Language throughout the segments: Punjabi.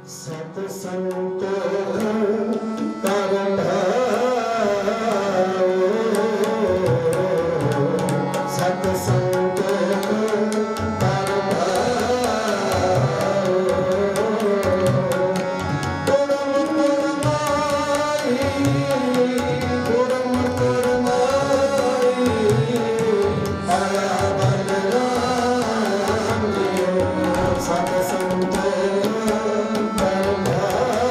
सत संत कर भाओ, सत संत कर भाओ। कुर्म कुर्माई, कुर्म कुर्माई, आया बलराम जियो। सत संत कर भाओ,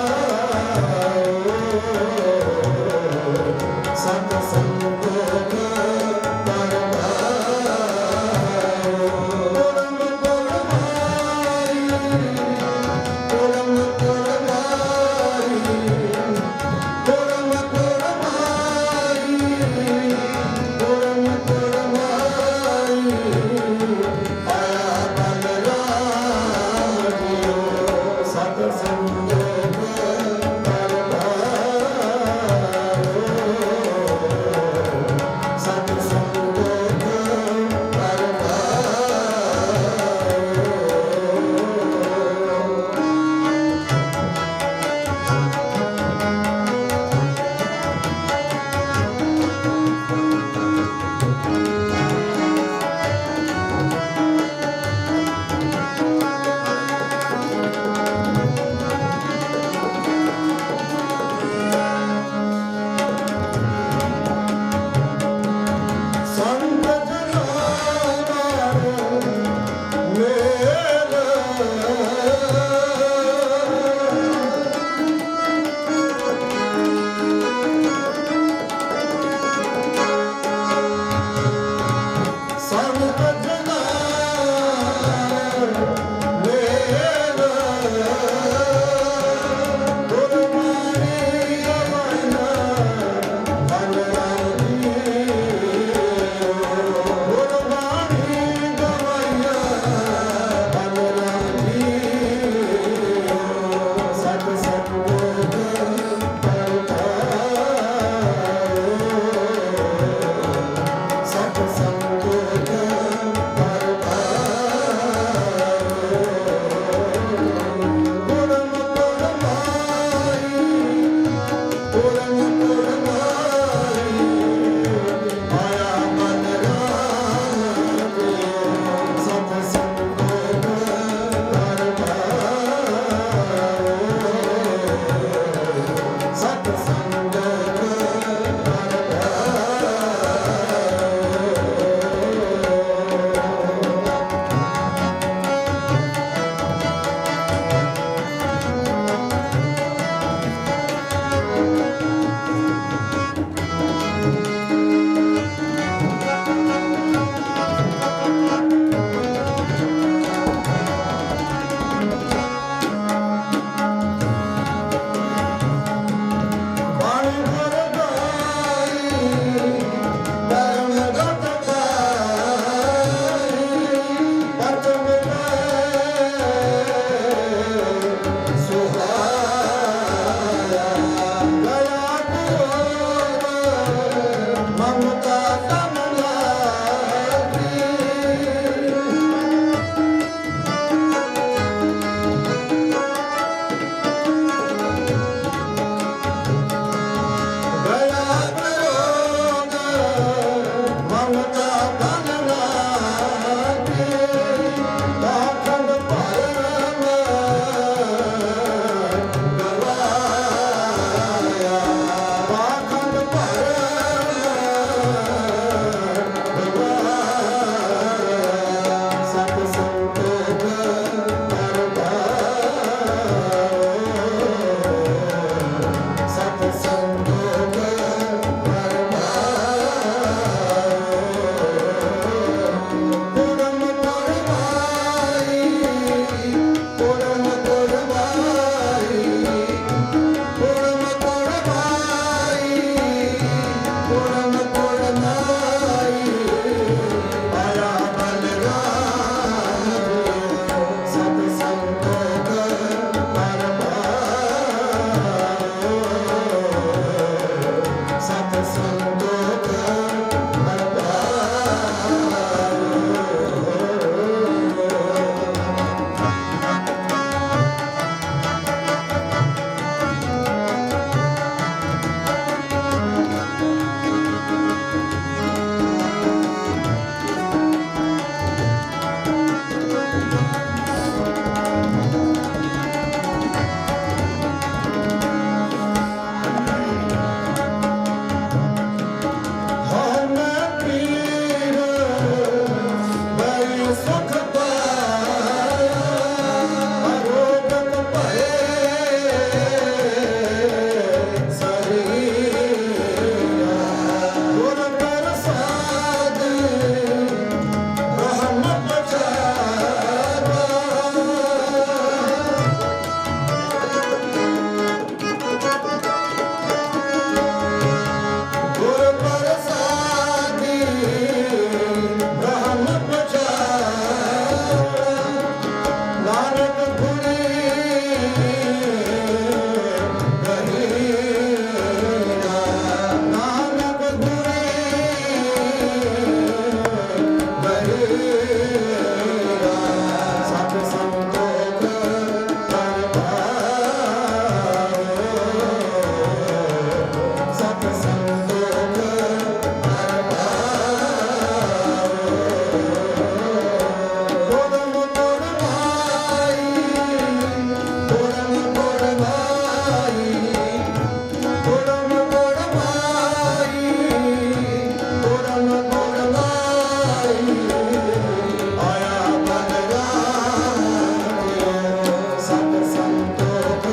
ਸੰਤੋਖ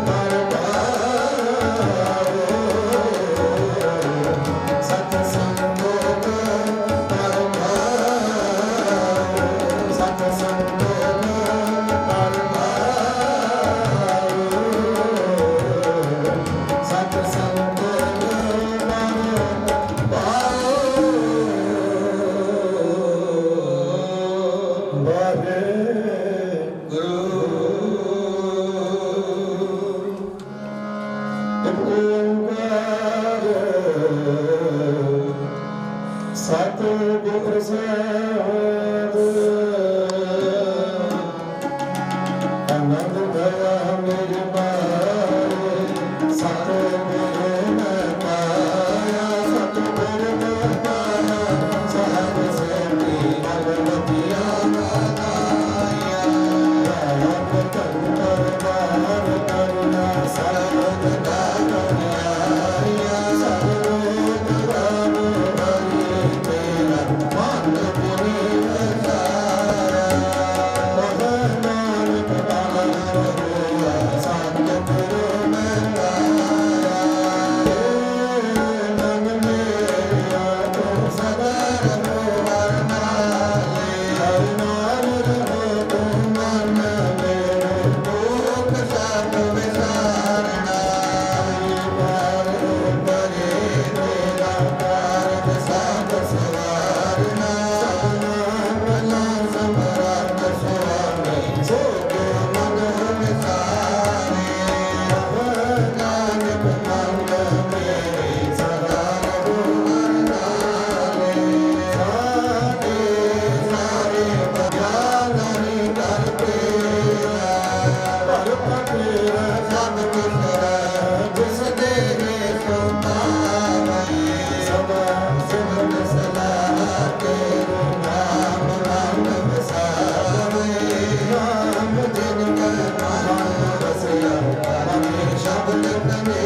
ਪਰ ਪਾਵੋ ਸਤ ਸੰਤੋਖ ਪਰ ਪਾਵੋ ਸਤ ਸੰਤੋਖ ਪਰ ਪਾਵੋ ਸਤ ਸੰਤੋਖ ਪਰ ਪਾਵੋ ਵਾਹਿਗੁਰੂ ਇੱਕ ਓੰਕਾਰ ਸਤਿਗੁਰ ਪ੍ਰਸਾਦਿ ਆਨੰਦ ਭਇਆ ਮੇਰੇ ਮਾਰੇ ਸਤਿਗੁਰ ਮੈਂ ਪਾਇਆ ਸਤਿਗੁਰ ਮੈਂ ਪਾਇਆ ਸਾਹਿਬ ਸੇਤੀ ਭਗਵਤੀਆ ਗਾਇਆ ਰਾਮ ਕੰਦਰ ਬਾਰ ਕਰਨਾ ਸਰਬ ਦਾ ਗਾਇਆ ਸਰਬ ਰਾਮ ਹਰੀ ਤੇਰਾ ਮਨ ਪੁਰੀ ਵਸਾਇਆ ਨਾਨਕ ਬਾਣ ਹੋਆ ਸਤਿਗੁਰ ਮੈਂ ਪਾਇਆ ਮਨ ਮੇਰਾ ਤੂੰ ਸਦਾ ਰਹੋ ਹਰ ਨਾਲੇ ਹਰ ਨਾਮ ਰਹੋ ਤੂੰ ਮਨ ਮੇਰੇ ਦੁਖ ਸਭ ਵਿਸਾਰਨਾ ਪਾਰ ਪਰੇ ਤੇਰਾ ਕਾਰਜ ਸਭ ਸਵਾਰਨਾ ਸਭਨਾ ਸਮਰੱਥ ਸੁਆਮੀ ਜੋ ਮਨ ਵਿਸਾਰੇ ਨਾਨਕ ਮੰਗ ਮੇਰੇ ਸਦਾ ਰਹੋ ਹਰ ਨਾਲੇ ਸਾਡੇ ਸਾਰੇ ਬਗਾਨੀ ਕਰਕੇ ਪਰ ਪਟੇਰਾ ਸਭ ਕਿਸਰਾ ਜਿਸ ਦੇ ਸੋ ਪਾਵੈ ਸਦਾ ਸਿਮਰਨ ਸਲਾਹ ਤੇਰੇ ਨਾਮ ਨਾਮ ਵਸਾਵੇ ਨਾਮ ਜਿਨ ਕਰ ਮਨ ਵਸਿਆ ਅਮੇ ਸ਼ਬਦ ਤਨੇ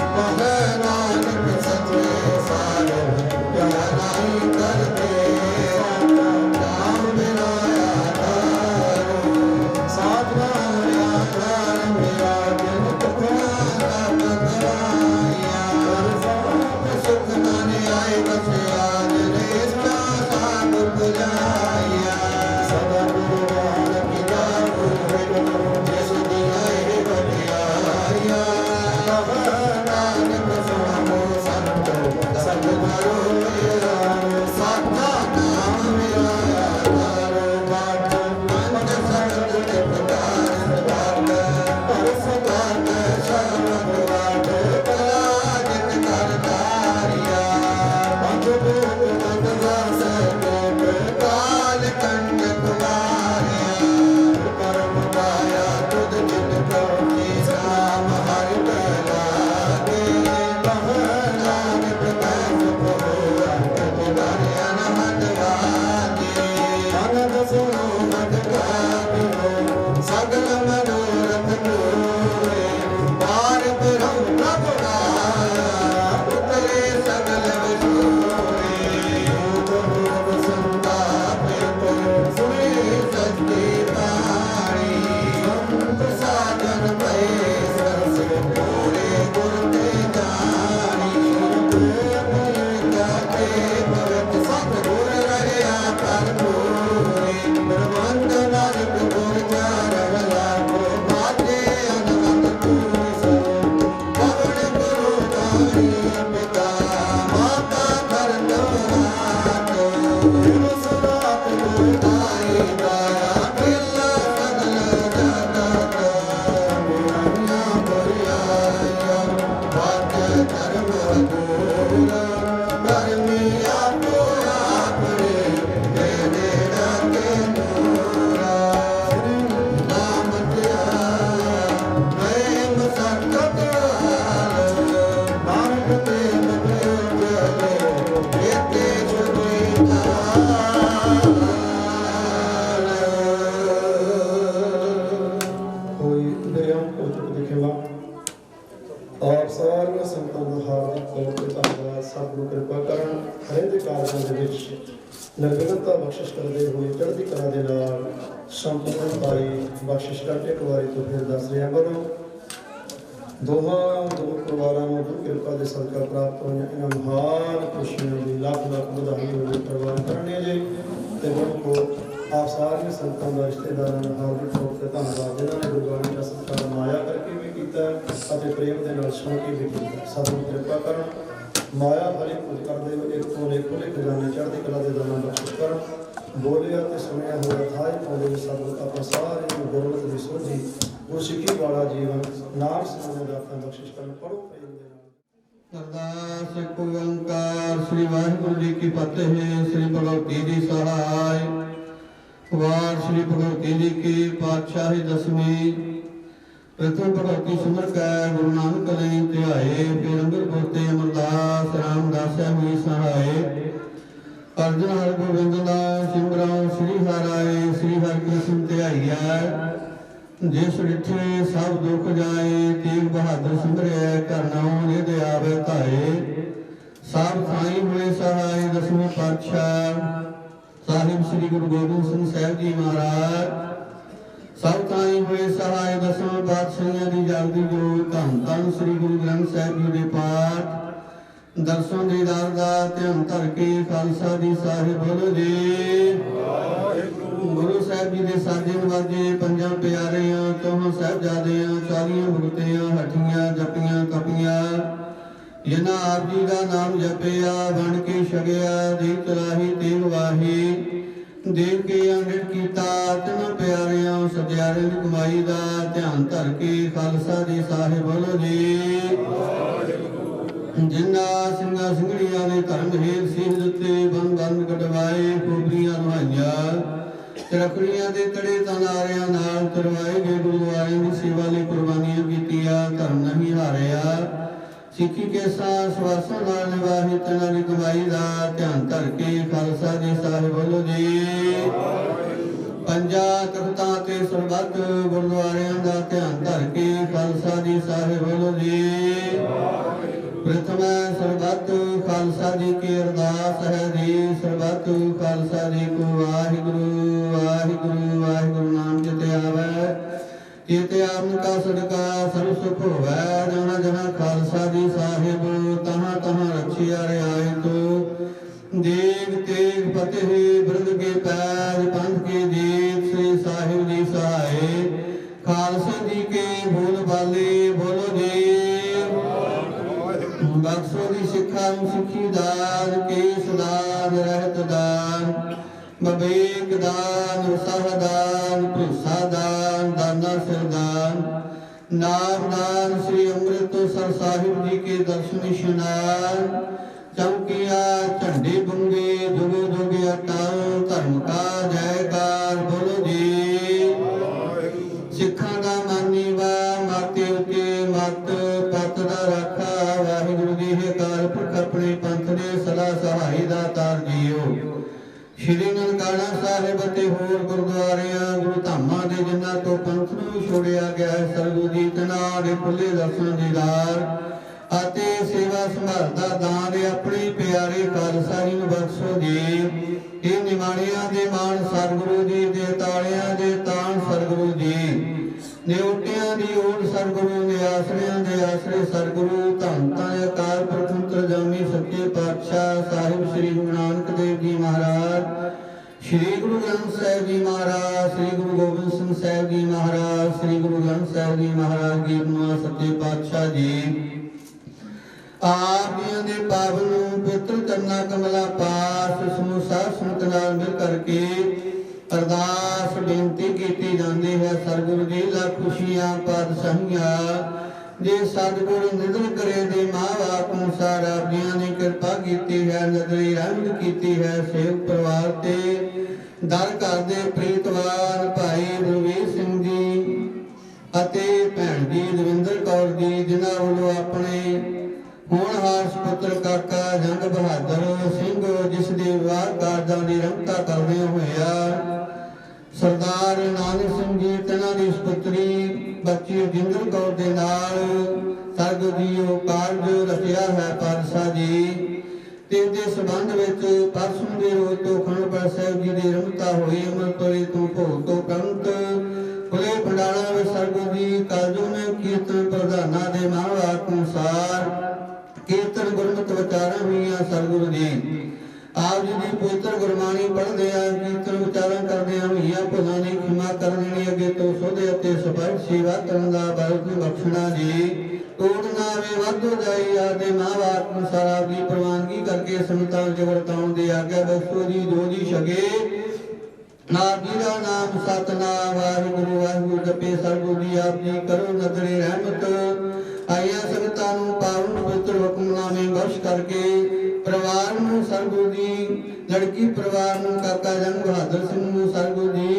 ਮਹ ਨਾਨਕ ਸਚੇ ਸਾਰੇ ਪਿਆਰਾਈ ਕਰਦੇ ਨਾਮ ਮੇਰਾ ਆਧਾਰ ਸਾਧਨਾ ਮੇਰਾ ਆਧਾਰ ਮੇਰਾ ਦਿਨ ਤੁਖਾ ਸਭ ਕਰਾਇਆ ਹਰ ਸਭ ਸੁਖ ਮਨ ਆਏ ਵਸਿਆ ਜਨੇਸ਼ਾ ਸਾਧ ਬੁਝਾਇਆ ਸਦਾ ਗੁਰਵਾਨ ਪਿਤਾ ਗੁਰੂ ਜਿਸ ਦੀ ਆਏ ਵਡਿਆਇਆ ਮਹ ਨਾਨਕ ਸੁਣੋ ਸੰਤੋ ਸਤਿਗੁਰੂ ਮੇਰਾ ਸਾਧਾ ਨਾਮ ਮੇਰਾ ਆਧਾਰ ਬਾਟ ਪੰਜ ਸਗਲ ਦੇ ਪ੍ਰਕਾਰ ਬਾਟ ਪਰ ਸਦਾਨ ਸ਼ਰਨ ਬਾਟ ਪਰਾਜਿਤ ਕਰਤਾਰਿਆ ਪੰਜ ਭੂਤ ਤਦਵਾਸ ਕੋਟ ਕਾਲ ਕੰਡ ਕੁਮਾਰਿਆ ਕਰਮ ਪਾਇਆ ਤੁਧ ਜਿਨ ਕੋ ਨਾਮ ਹਰਿ ਲਾਗੇ ਮਹ ਨਾਨਕ ਪ੍ਰਕਾਸ਼ ਹੋਆ ਤਤਿ ਅਨਹਦ ਵਾਗੇ ਅਨੰਦ ਸੁਣੋ ਮਦ ਕਾਮਿਓ ਸਗਲ ਮਨੋਰਥ ਪੂਰੇ ਪਾਰ ਬ੍ਰਹਮ ਪ੍ਰਭੁ ਆਇਆ ਉਤਰੇ ਸਗਲ ਵਿਸੂਰੇ ਭੂਤ ਸੰਤਾਪੇ ਕੋ ਸੁਣੇ ਸਚੀ ਬਾਣੀ ਸੰਤ ਸਾਜਨ ਪਏ ਸਰਸ ਪੂਰੇ ਗੁਰ ਤੇ ਜਾਣੀ ਤੇ ਭਗਤ ਸਤਿਗੁਰ ਰਹਿਆ ਕਰ ਪੂਰੇ ਬ੍ਰਹਮੰਡ ਨਾਨਕ ਗੁਰ ਚਾਰ ਲਾਖੋ ਬਾਜੇ ਅਨੰਦ ਤੂੰ ਸੋ ਪਵਨ ਗੁਰੂ ਤਾਰੀ ਪਿਤਾ ਮਾਤਾ ਕਰਨ ਹਾਥ ਜਿਨ ਸਦਾਤ ਗੁਰ ਤਾਈ ਦਾਇਆ ਕਿਲਾ ਸਗਲ ਜਗਤ ਮੇਰਾ ਬਰਿਆਇਆ ਵਾਕ ਧਰਮ ਦੂਰ ਧਰਮੀ ਆਪੋ ਆਪਰੇ ਦੇ ਦੇ ਰਾਕੇ ਨੂਰਾ ਨਾਮ ਧਿਆਇਆ ਮੈਂ ਮਸਕਤ ਨਾਨਕ ਤੇ ਮਗਰ ਚਲੇ ਇਤੇ ਜੁਗੀ ਹੋਈ ਨਿਰਮ ਉਤਕ ਦਿਖੇਵਾ ਆਪ ਸਾਰੀਆਂ ਸੰਤਾਂ ਦਾ ਹਾਰਦਿਕ ਤੌਰ ਤੇ ਧੰਨਵਾਦ ਸਭ ਨੂੰ ਕਿਰਪਾ ਕਰਨ ਹਰੇ ਦੇ ਕਾਰਜਾਂ ਦੇ ਵਿੱਚ ਨਿਰਵਿਘਨਤਾ ਬਖਸ਼ਿਸ਼ ਕਰਦੇ ਹੋਏ ਚੜ੍ਹਦੀ ਕਲਾ ਦੇ ਨਾਲ ਸੰਪੂਰਨ ਭਾਈ ਬਖਸ਼ਿਸ਼ ਕਰਕੇ ਇੱਕ ਵਾਰੀ ਤੋਂ ਫਿਰ ਦੱਸ ਰਿਹਾ ਬਰੋ ਦੋ ਪਰਿਵਾਰਾਂ ਨੂੰ ਗੁਰੂ ਕਿਰਪਾ ਦੇ ਸਦਕਾ ਪ੍ਰਾਪਤ ਹੋਈਆਂ ਇਹਨਾਂ ਮਹਾਨ ਖੁਸ਼ੀਆਂ ਦੀ ਲੱਖ ਲੱਖ ਵਧਾਈ ਹੋਵੇ ਪ੍ਰਵਾਨ ਕਰਨੇ ਜੀ ਤੇ ਗੁਰੂ ਕੋ ਆਪ ਸਾਰੇ ਸੰਤਾਂ ਦਾ ਰਿਸ਼ਤੇਦਾਰਾਂ ਦਾ ਹਾਰਦਿਕ ਤੌਰ ਤੇ ਧੰਨਵਾਦ ਜਿਨ੍ਹਾਂ ਨੇ ਗੁਰਬਾਣੀ ਦਾ ਸਤਿਕਾਰ ਮਾਇਆ ਕਰਕੇ ਵੀ ਕੀਤਾ ਅਤੇ ਪ੍ਰੇਮ ਦੇ ਨਾਲ ਸੁਣ ਕੇ ਵੀ ਕੀਤਾ। ਸਭ ਨੂੰ ਕਿਰਪਾ ਕਰਨ ਮਾਇਆ ਭਰੀ ਕੁਝ ਕਰਦੇ ਹੋਏ ਇੱਕ ਤੋਂ ਇੱਕ ਖੁੱਲੇ ਖਜ਼ਾਨੇ ਚੜ੍ਹਦੀ ਕਲਾ ਦੇ ਦਾਨਾਂ ਬਖਸ਼ਿਸ਼ ਕਰਨ ਬੋਲਿਆ ਤੇ ਸੁਣਿਆ ਹੋਇਆ ਥਾਈ ਪਾਉਂਦੇ ਸਭ ਆਪਾਂ ਸਾਰੇ ਨੂੰ ਗੁਰਮਤਿ ਦੀ ਸੋਝੀ ਗੁਰਸਿੱਖੀ ਵਾਲਾ ਜੀਵਨ ਨਾਮ ਸਿਮਰਨ ਦਾ ਤਾਂ ਬਖਸ਼ਿਸ਼ ਕਰਨ ਪੜੋ ਪ੍ਰੇਮ ਦੇ ਨਾਲ। ਅਰਦਾਸ ਇੱਕ ਓੰਕਾਰ ਸ੍ਰੀ ਵਾਹਿਗੁਰੂ ਜੀ ਕੀ ਫਤਿਹ। ਸ੍ਰੀ ਭਗਵਤੀ ਦੀ ਸਹਾਇ ਵਾਰ ਸ੍ਰੀ ਭਗਵਤੀ ਜੀ ਕੀ ਪਾਤਸ਼ਾਹੀ ਦਸਵੀਂ ਪ੍ਰਥਮ ਭਗਵਤੀ ਸਿਮਰ ਕੈ ਗੁਰੂ ਨਾਨਕ ਲਈ ਧਿਆਏ ਫਿਰ ਅੰਗਦ ਬੋਤੇ ਅਮਰਦਾਸ ਰਾਮਦਾਸ ਹੋਈ ਸਹਾਇ ਅਰਜਨ ਹਰਿ ਗੋਬਿੰਦ ਦਾ ਸਿਮਰਨ ਸ੍ਰੀ ਹਰਿ ਸ੍ਰੀ ਹਰਿ ਕ੍ਰਿਸ਼ਨ ਧਿਆਈਐ ਜਿਸ ਰਿਠੇ ਸਭ ਦੁਖ ਜਾਏ ਤੇਗ ਬਹਾਦਰ ਸਿਮਰਿਆ ਕਰਨਾਉ ਨਿਧ ਆਵੇ ਧਾਏ ਸਭ ਥਾਈ ਹੋਏ ਸਹਾਇ ਦਸਵੇਂ ਪਾਤਸ਼ਾਹ ਸਾਹਿਬ ਸ੍ਰੀ ਗੁਰੂ ਗੋਬਿੰਦ ਸਿੰਘ ਸਾਹਿਬ ਜੀ ਮਹਾਰਾਜ ਸਭ ਥਾਈ ਹੋਏ ਸਹਾਇ ਦਸਵੇਂ ਪਾਤਸ਼ਾਹਾਂ ਦੀ ਜਗਦੀ ਜੋਤ ਧੰਨ ਧੰਨ ਸ੍ਰੀ ਗੁਰੂ ਗ੍ਰੰਥ ਸਾਹਿਬ ਜੀ ਦੇ ਪਾਠ ਦਰਸ਼ਨ ਦੀਦਾਰ ਦਾ ਧਿਆਨ ਧਰ ਕੇ ਖਾਲਸਾ ਦੀ ਸਾਹਿਬ ਬੋਲੋ ਜੀ ਗੁਰੂ ਸਾਹਿਬ ਜੀ ਦੇ ਸਾਜੇ ਨਵਾਜੇ ਪੰਜਾਂ ਪਿਆਰਿਆਂ ਚੌਹਾਂ ਸਾਹਿਬਜ਼ਾਦਿਆਂ 40 ਮੁਕਤਿਆਂ ਹੱਠੀਆਂ ਜਪੀਆਂ ਕਪੀਆਂ ਜਿਨ੍ਹਾਂ ਆਪ ਜੀ ਦਾ ਨਾਮ ਜਪਿਆ ਬਣ ਕੇ ਛਕਿਆ ਦੀ ਤਰਾਹੀ ਤੇਗ ਵਾਹੀ ਦੇਵ ਕੇ ਅੰਮ੍ਰਿਤ ਕੀਤਾ ਤਿੰਨ ਪਿਆਰਿਆਂ ਸਜਿਆਰਿਆਂ ਦੀ ਕਮਾਈ ਦਾ ਧਿਆਨ ਧਰ ਕੇ ਖਾਲਸਾ ਦੀ ਸਾਹਿਬ ਬੋਲੋ ਜੀ ਜਿਨ੍ਹਾਂ ਸਿੰਘਾਂ ਸਿੰਘੜੀਆਂ ਦੇ ਧਰਮ ਹੇਰ ਸਿੰਘ ਦਿੱਤੇ ਬੰਦ ਬੰਦ ਕਟਵਾਏ ਖੋਬਰੀਆਂ ਨਵਾਈਆਂ ਰੱਖੜੀਆਂ ਦੇ ਤੜੇ ਤਨਾਰਿਆਂ ਨਾਲ ਤਰਵਾਏ ਗਏ ਗੁਰਦੁਆਰਿਆਂ ਦੀ ਸੇਵਾ ਲਈ ਕੁਰਬਾਨੀਆਂ ਕੀਤੀਆਂ ਧਰਮ ਨਹੀਂ ਹਾਰਿਆ ਸਿੱਖੀ ਕੇ ਸਵਾਸਾਂ ਨਾਲ ਨਿਵਾਹੀ ਤਨਾਂ ਦੀ ਕਮਾਈ ਦਾ ਧਿਆਨ ਧਰ ਕੇ ਖਾਲਸਾ ਦੀ ਸਾਹਿਬ ਬੋਲੋ ਜੀ ਪੰਜਾਂ ਤਖਤਾਂ ਤੇ ਸਰਬੱਤ ਗੁਰਦੁਆਰਿਆਂ ਦਾ ਧਿਆਨ ਧਰ ਕੇ ਖਾਲਸਾ ਦੀ ਸਾਹਿਬ ਬੋਲੋ ਜੀ ਪ੍ਰਥਮ ਸਰਬੱਤ ਖਾਲਸਾ ਜੀ ਕੀ ਅਰਦਾਸ ਹੈ ਜੀ ਸਰਬੱਤ ਖਾਲਸਾ ਜੀ ਕੋ ਵਾਹਿਗੁਰੂ ਵਾਹਿਗੁਰੂ ਵਾਹਿਗੁਰੂ ਨਾਮ ਜਿਤੇ ਆਵੈ ਜਿਤੇ ਆਮਨ ਕਾ ਸਦਕਾ ਸਰਬ ਸੁਖ ਹੋਵੈ ਜਹਾਂ ਜਹਾਂ ਖਾਲਸਾ ਜੀ ਸਾਹਿਬ ਤਹਾਂ ਤਹਾਂ ਰਖਿਆ ਰਿਆਇ ਤੋ ਦੇਗ ਤੇਗ ਫਤਿਹ ਬਿਰਦ ਕੇ ਪੈਰ ਪੰਥ ਕੇ ਜੀਤ ਸ੍ਰੀ ਸਾਹਿਬ ਜੀ ਸਹਾਏ ਖਾਲਸਾ ਜੀ ਕੇ ਭੂਲ ਬਾਲੇ ਬੋਲੋ ਜੀ ਬਖਸ਼ੋ ਦੀ ਸਿੱਖਾਂ ਨੂੰ ਸਿੱਖੀ ਦਾਨ ਕੇਸ ਦਾਨ ਰਹਿਤ ਦਾਨ ਬਵੇਕ ਦਾਨ ਉਤਸਾਹ ਦਾਨ ਭਰੋਸਾ ਦਾਨ ਦਾਨਾ ਸਿਰਦਾਨ ਨਾਮ ਦਾਨ ਸ੍ਰੀ ਅੰਮ੍ਰਿਤਸਰ ਸਾਹਿਬ ਜੀ ਕੇ ਦਰਸ਼ਨ ਇਸ਼ਨਾਨ ਚਮਕਿਆ ਝੰਡੇ ਬੰਗੇ ਜੁਗੇ ਜੁਗੇ ਅਟਲ ਧਰਮ ਕਾ ਜੈਕਾਰ ਬੋਲੋ ਜੀ ਸਿੱਖਾਂ ਦਾ ਮਾਨੀ ਵਾ ਮਾਤੇ ਉਤੇ ਮਤ ਪਤ ਦਾ ਰਾਖਾ ਵਾਹਿਗੁਰੂ ਜੀ ਹੈ ਕਾਰ ਪੁਰਖ ਆਪਣੇ ਪੰਥ ਦੇ ਸਦਾ ਸਹਾਈ ਦਾ ਤਾਰ ਜੀਓ ਸ਼੍ਰੀ ਨਨਕਾਣਾ ਸਾਹਿਬ ਅਤੇ ਹੋਰ ਗੁਰਦੁਆਰਿਆਂ ਗੁਰੂ ਧਾਮਾਂ ਦੇ ਜਿਨ੍ਹਾਂ ਤੋਂ ਪੰਥ ਨੂੰ ਛੋੜਿਆ ਗਿਆ ਹੈ ਸਰਗੁਰੂ ਜੀ ਤਨਾਂ ਦੇ ਖੁੱਲੇ ਦਰਸ਼ਨ ਦੀਦਾਰ ਅਤੇ ਸੇਵਾ ਸੰਭਾਲ ਦਾ ਦਾਨ ਆਪਣੇ ਪਿਆਰੇ ਖਾਲਸਾ ਜੀ ਨੂੰ ਬਖਸ਼ੋ ਜੀ ਇਹ ਨਿਮਾਣਿਆਂ ਦੇ ਮਾਣ ਸਤਿਗੁਰੂ ਜੀ ਦੇ ਤਾਲਿਆਂ ਦੇ ਤਾਣ ਸਤਿਗੁਰੂ ਜੀ ਨਿਉਟਿਆਂ ਦੀ ਓਟ ਸਤਿਗੁਰੂ ਨੇ ਆਸਰਿਆਂ ਦੇ ਆਸਰੇ ਸਤਿਗੁਰੂ ਧੰਨ ਧੰਨ ਅਕਾਲ ਪੁਰਖ ਅੰਤਰਜਾਮੀ ਸੱਚੇ ਪਾਤਸ਼ਾਹ ਸਾਹਿਬ ਸ੍ਰੀ ਗੁਰੂ ਨਾਨਕ ਦੇਵ ਜੀ ਮਹਾਰਾਜ ਸ੍ਰੀ ਗੁਰੂ ਗ੍ਰੰਥ ਸਾਹਿਬ ਜੀ ਮਹਾਰਾਜ ਸ੍ਰੀ ਗੁਰੂ ਗੋਬਿੰਦ ਸਿੰਘ ਸਾਹਿਬ ਜੀ ਮਹਾਰਾਜ ਸ੍ਰੀ ਗੁਰੂ ਗ੍ਰੰਥ ਸਾਹਿਬ ਜੀ ਮਹਾਰਾਜ ਜੀ ਨੂੰ ਸੱਚੇ ਪਾਤਸ਼ਾਹ ਜੀ ਆਪ ਜੀਆਂ ਦੇ ਪਾਵਨ ਪਵਿੱਤਰ ਚਰਨਾਂ ਕਮਲਾ ਪਾਸ ਸਮੂਹ ਸਾਧ ਸੰਗਤ ਨਾਲ ਮਿਲ ਕਰਕੇ ਅਰਦਾਸ ਬੇਨਤੀ ਕੀਤੀ ਜਾਂਦੀ ਹੈ ਸਤਿਗੁਰੂ ਜੀ ਲੱਖ ਖੁਸ਼ੀਆਂ ਪਾਤਸ਼ਾਹੀਆਂ ਜੇ ਸਤਿਗੁਰੂ ਨਿਰਦਲ ਕਰੇ ਦੇ ਮਾਂ-ਬਾਪ ਨੂੰ ਸਾਰਾ ਆਪ ਜੀਆਂ ਨੇ ਕਿਰਪਾ ਕੀਤੀ ਹੈ ਨਜ਼ਰੀ ਰਹਿਮਤ ਕੀਤੀ ਹੈ ਸੇਵਕ ਪਰਿਵਾਰ ਤੇ ਦਰ ਘਰ ਦੇ ਪ੍ਰੀਤਵਾਨ ਭਾਈ ਰਵੀਰ ਸਿੰਘ ਜੀ ਅਤੇ ਭੈਣ ਜੀ ਦਵਿੰਦਰ ਕੌਰ ਜੀ ਜਿਨ੍ਹਾਂ ਵੱਲੋਂ ਆਪਣੇ ਹੋਣਹਾਰ ਸੁਪੁੱਤਰ ਕਾਕਾ ਜੰਗ ਬਹਾਦਰ ਸਿੰਘ ਜਿਸ ਦੇ ਵਿਵਾਹ ਕਾਰਜਾਂ ਦੀ ਰੰਗਤਾ ਕਰਦੇ ਹੋਇਆ ਸਰਦਾਰ ਨਾਨਕ ਸਿੰਘ ਜੀ ਤਨਾਂ ਦੀ ਸੁਪੁੱਤਰੀ ਬੱਚੀ ਜਿੰਦਰ ਕੌਰ ਦੇ ਨਾਲ ਸਰਗ ਜੀਓ ਕਾਰਜ ਰਚਿਆ ਹੈ ਪਾਤਸ਼ਾਹ ਜੀ ਤੇ ਇਸ ਦੇ ਸੰਬੰਧ ਵਿੱਚ ਪਰਸੋਂ ਦੇ ਰੋਜ਼ ਤੋਂ ਅਖੰਡ ਸਾਹਿਬ ਜੀ ਦੀ ਰਮਤਾ ਹੋਈ। ਅੰਮ੍ਰਿਤ ਵੇਲੇ ਤੋਂ ਭੋਗ ਤੋਂ ਕੰਤ ਖੁੱਲੇ ਭੰਡਾਰਾ ਵਿੱਚ ਸਰਗੁਰੂ ਜੀ ਕਾਜੂ ਨੇ ਕੀਰਤਨ ਪ੍ਰਧਾਨਾਂ ਦੇ ਮਹਾਂਵਾਕ ਅਨੁਸਾਰ ਕੀਰਤਨ ਗੁਰਮਤਿ ਵਿਚਾਰਾਂ ਹੋਈਆਂ। ਸਰਗੁਰੂ ਜੀ ਆਪ ਜੀ ਦੀ ਪਵਿੱਤਰ ਗੁਰਬਾਣੀ ਪੜ੍ਹਦੇ ਆ, ਕੀਰਤਨ ਵਿਚਾਰਾਂ ਕਰਦੇ ਆ, ਹੋਈਆਂ ਭੁੱਲਾਂ ਦੀ ਖਿਮਾ ਕਰ ਦੇਣੀ, ਅੱਗੇ ਤੋਂ ਸੋਧੇ ਅਤੇ ਸਪਰਸ਼ ਸੇਵਾ ਕਰਨ ਦਾ ਬਰਤ ਬਖਸ਼ਣਾ ਜੀ। ਟੋਟ ਨਾ ਵੇ ਵਾਧੋ ਜਾਈ ਆਦੇ ਮਹਾਂਵਾਕ ਅਨੁਸਾਰ ਆਪ ਦੀ ਪ੍ਰਵਾਨਗੀ ਕਰਕੇ ਸੰਗਤਾਂ ਵਿੱਚ ਵਰਤਾਉਣ ਦੀ ਆਗਿਆ ਬਖਸ਼ੋ ਜੀ। ਜੋ ਜੀ ਛਕੇ ਆਪ ਜੀ ਦਾ ਨਾਮ ਸਤਿਨਾਮ ਵਾਹਿਗੁਰੂ ਵਾਹਿਗੁਰੂ ਜਪੇ। ਸਰਗੁਰੂ ਜੀ ਆਪ ਜੀ ਕਰੋ ਨਜ਼ਰੇ ਰਹਿਮਤ ਆਈਆਂ ਸੰਗਤਾਂ ਨੂੰ ਪਾਵਨ ਪਵਿੱਤਰ ਹੁਕਮਨਾਮੇ ਬਖਸ਼ ਕਰਕੇ ਪਰਿਵਾਰ ਨੂੰ ਸਰਗੁਰੂ ਜੀ, ਲੜਕੀ ਪਰਿਵਾਰ ਨੂੰ ਕਾਕਾ ਜੰਗ ਬਹਾਦਰ ਸਿੰਘ ਨੂੰ ਸਰਗੁਰੂ ਜੀ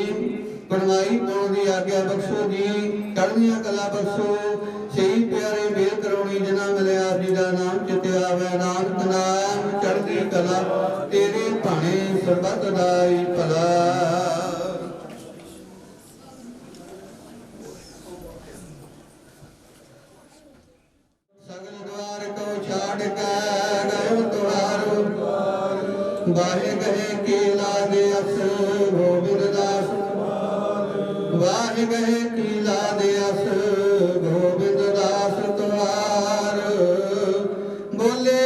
ਕਣਵਾਈ ਪਾਉਣ ਦੀ ਆਗਿਆ ਬਖਸ਼ੋ ਜੀ। ਚੜ੍ਹਦੀਆਂ ਕਲਾ ਬਖਸ਼ੋ ਸਹੀ ਪਿਆਰੇ ਮੇਲ ਕਰਾਉਣੀ ਜਿਨ੍ਹਾਂ ਮਿਲਿਆ ਆਪ ਜੀ ਦਾ ਨਾਮ ਚਿਤੇ ਆਵੇ। ਨਾਨਕ ਨਾਮ ਚੜ੍ਹਦੀ ਕਲਾ ਤੇਰੇ ਭਾਣੇ ਸਰਬੱਤ ਦਾ ਹੀ ਭਲਾ। ਸਗਲ ਦਵਾਰ ਕੋ ਛਾੜ ਕੇ ਗਇਓ ਤੁਹਾਰੋ ਬਾਹੇ ਗਏ ਕੀ ਲਾਗੇ ਅਸ ਗੋਬਿੰਦ ਦਾਸ। ਵਾਹਿ ਗਏ ਕੀ ਲਾਦੇ ਅਸ ਗੋਬਿੰਦ ਦਾਸ ਤੁਹਾਰ। ਬੋਲੇ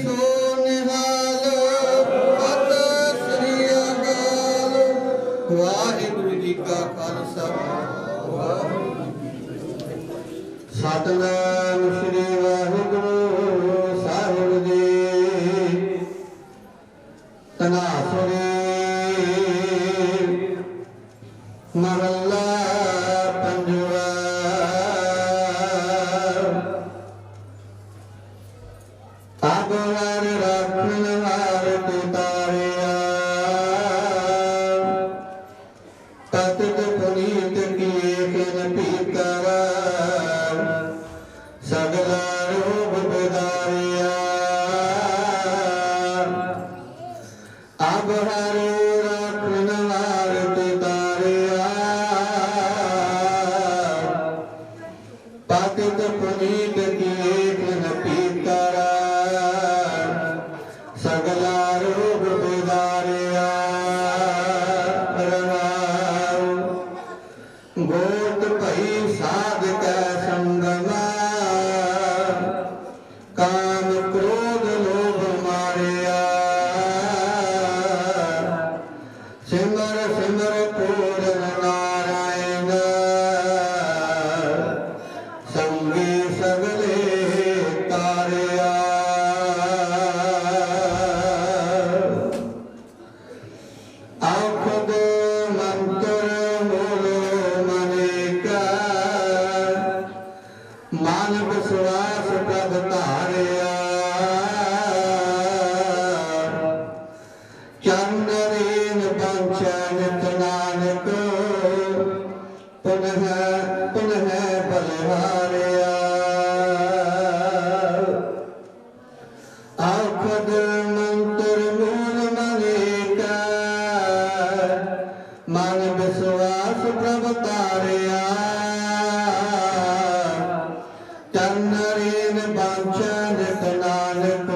ਸੋ ਨਿਹਾਲ ਸਤਿ ਸ੍ਰੀ ਅਕਾਲ। ਵਾਹਿਗੁਰੂ ਜੀ ਕਾ ਖਾਲਸਾ ਸਤਿਨਾਮ ਸ੍ਰੀ ਵਾਹਿਗੁਰੂ ਸਾਹਿਬ ਜੀ। ਤਨਾਸਰੇ ਮਹੱਲਾ ਪੰਜਵਾ। ਆਗਵਾਰ ਰੱਖਣ ਹਾਰ ਤੁਤਾਰਿਆ ਤਤਿਤ ਪੁਨੀਤ ਕੀਏ ਕਿਨ ਪੀਕਰ ਸਗਲਾ ਰੋਗ ਬਿਦਾਰਿਆ। ਆਗਵਾਰ ਰੱਖਣ ਹਾਰ ਤੁਤਾਰਿਆ ਪਤਿਤ ਪੁਨੀਤ ਕੀਏ ਕਿਨ ਪੀਕਰ ਸਗਲਾ ਰੋਗ ਬਿਦਾਰਿਆ। ਰਹਾਉ ਗੋਤ ਭਈ ਸਾਧ ਕੈ ਸੰਗਮ ਕਾਮ ਕ੍ਰੋਧ ਲੋਭ ਮਾਰਿਆ। ਸਿਮਰ ਸਿਮਰ ਪੂਰਨ ਨਾਰਾਇਣ ਸੰਗੀ ਸਗਲੇ ਤਾਰਿਆ। ਆਖਦ ਮੰਤਰ ਮੂਲ ਮਨਿਕਾ ਮਨ ਵਿਸ਼ਵਾਸ ਪ੍ਰਭ ਧਾਰਿਆ। ਚੰਦਰੀਨ ਪੰਚੈ ਨਿਤ ਨਾਨਕ ਪੁਨః ਪੁਨః ਬਲਿਹਾਰਿਆ। ਆਖਦ ਮੰਤਰ ਮੂਲ ਮਨਿਕਾ ਮਨ ਵਿਸ਼ਵਾਸ ਪ੍ਰਭ ਧਾਰਿਆ। ਚੰਦਰੀਨ ਪੰਚੈ ਨਿਤ ਨਾਨਕ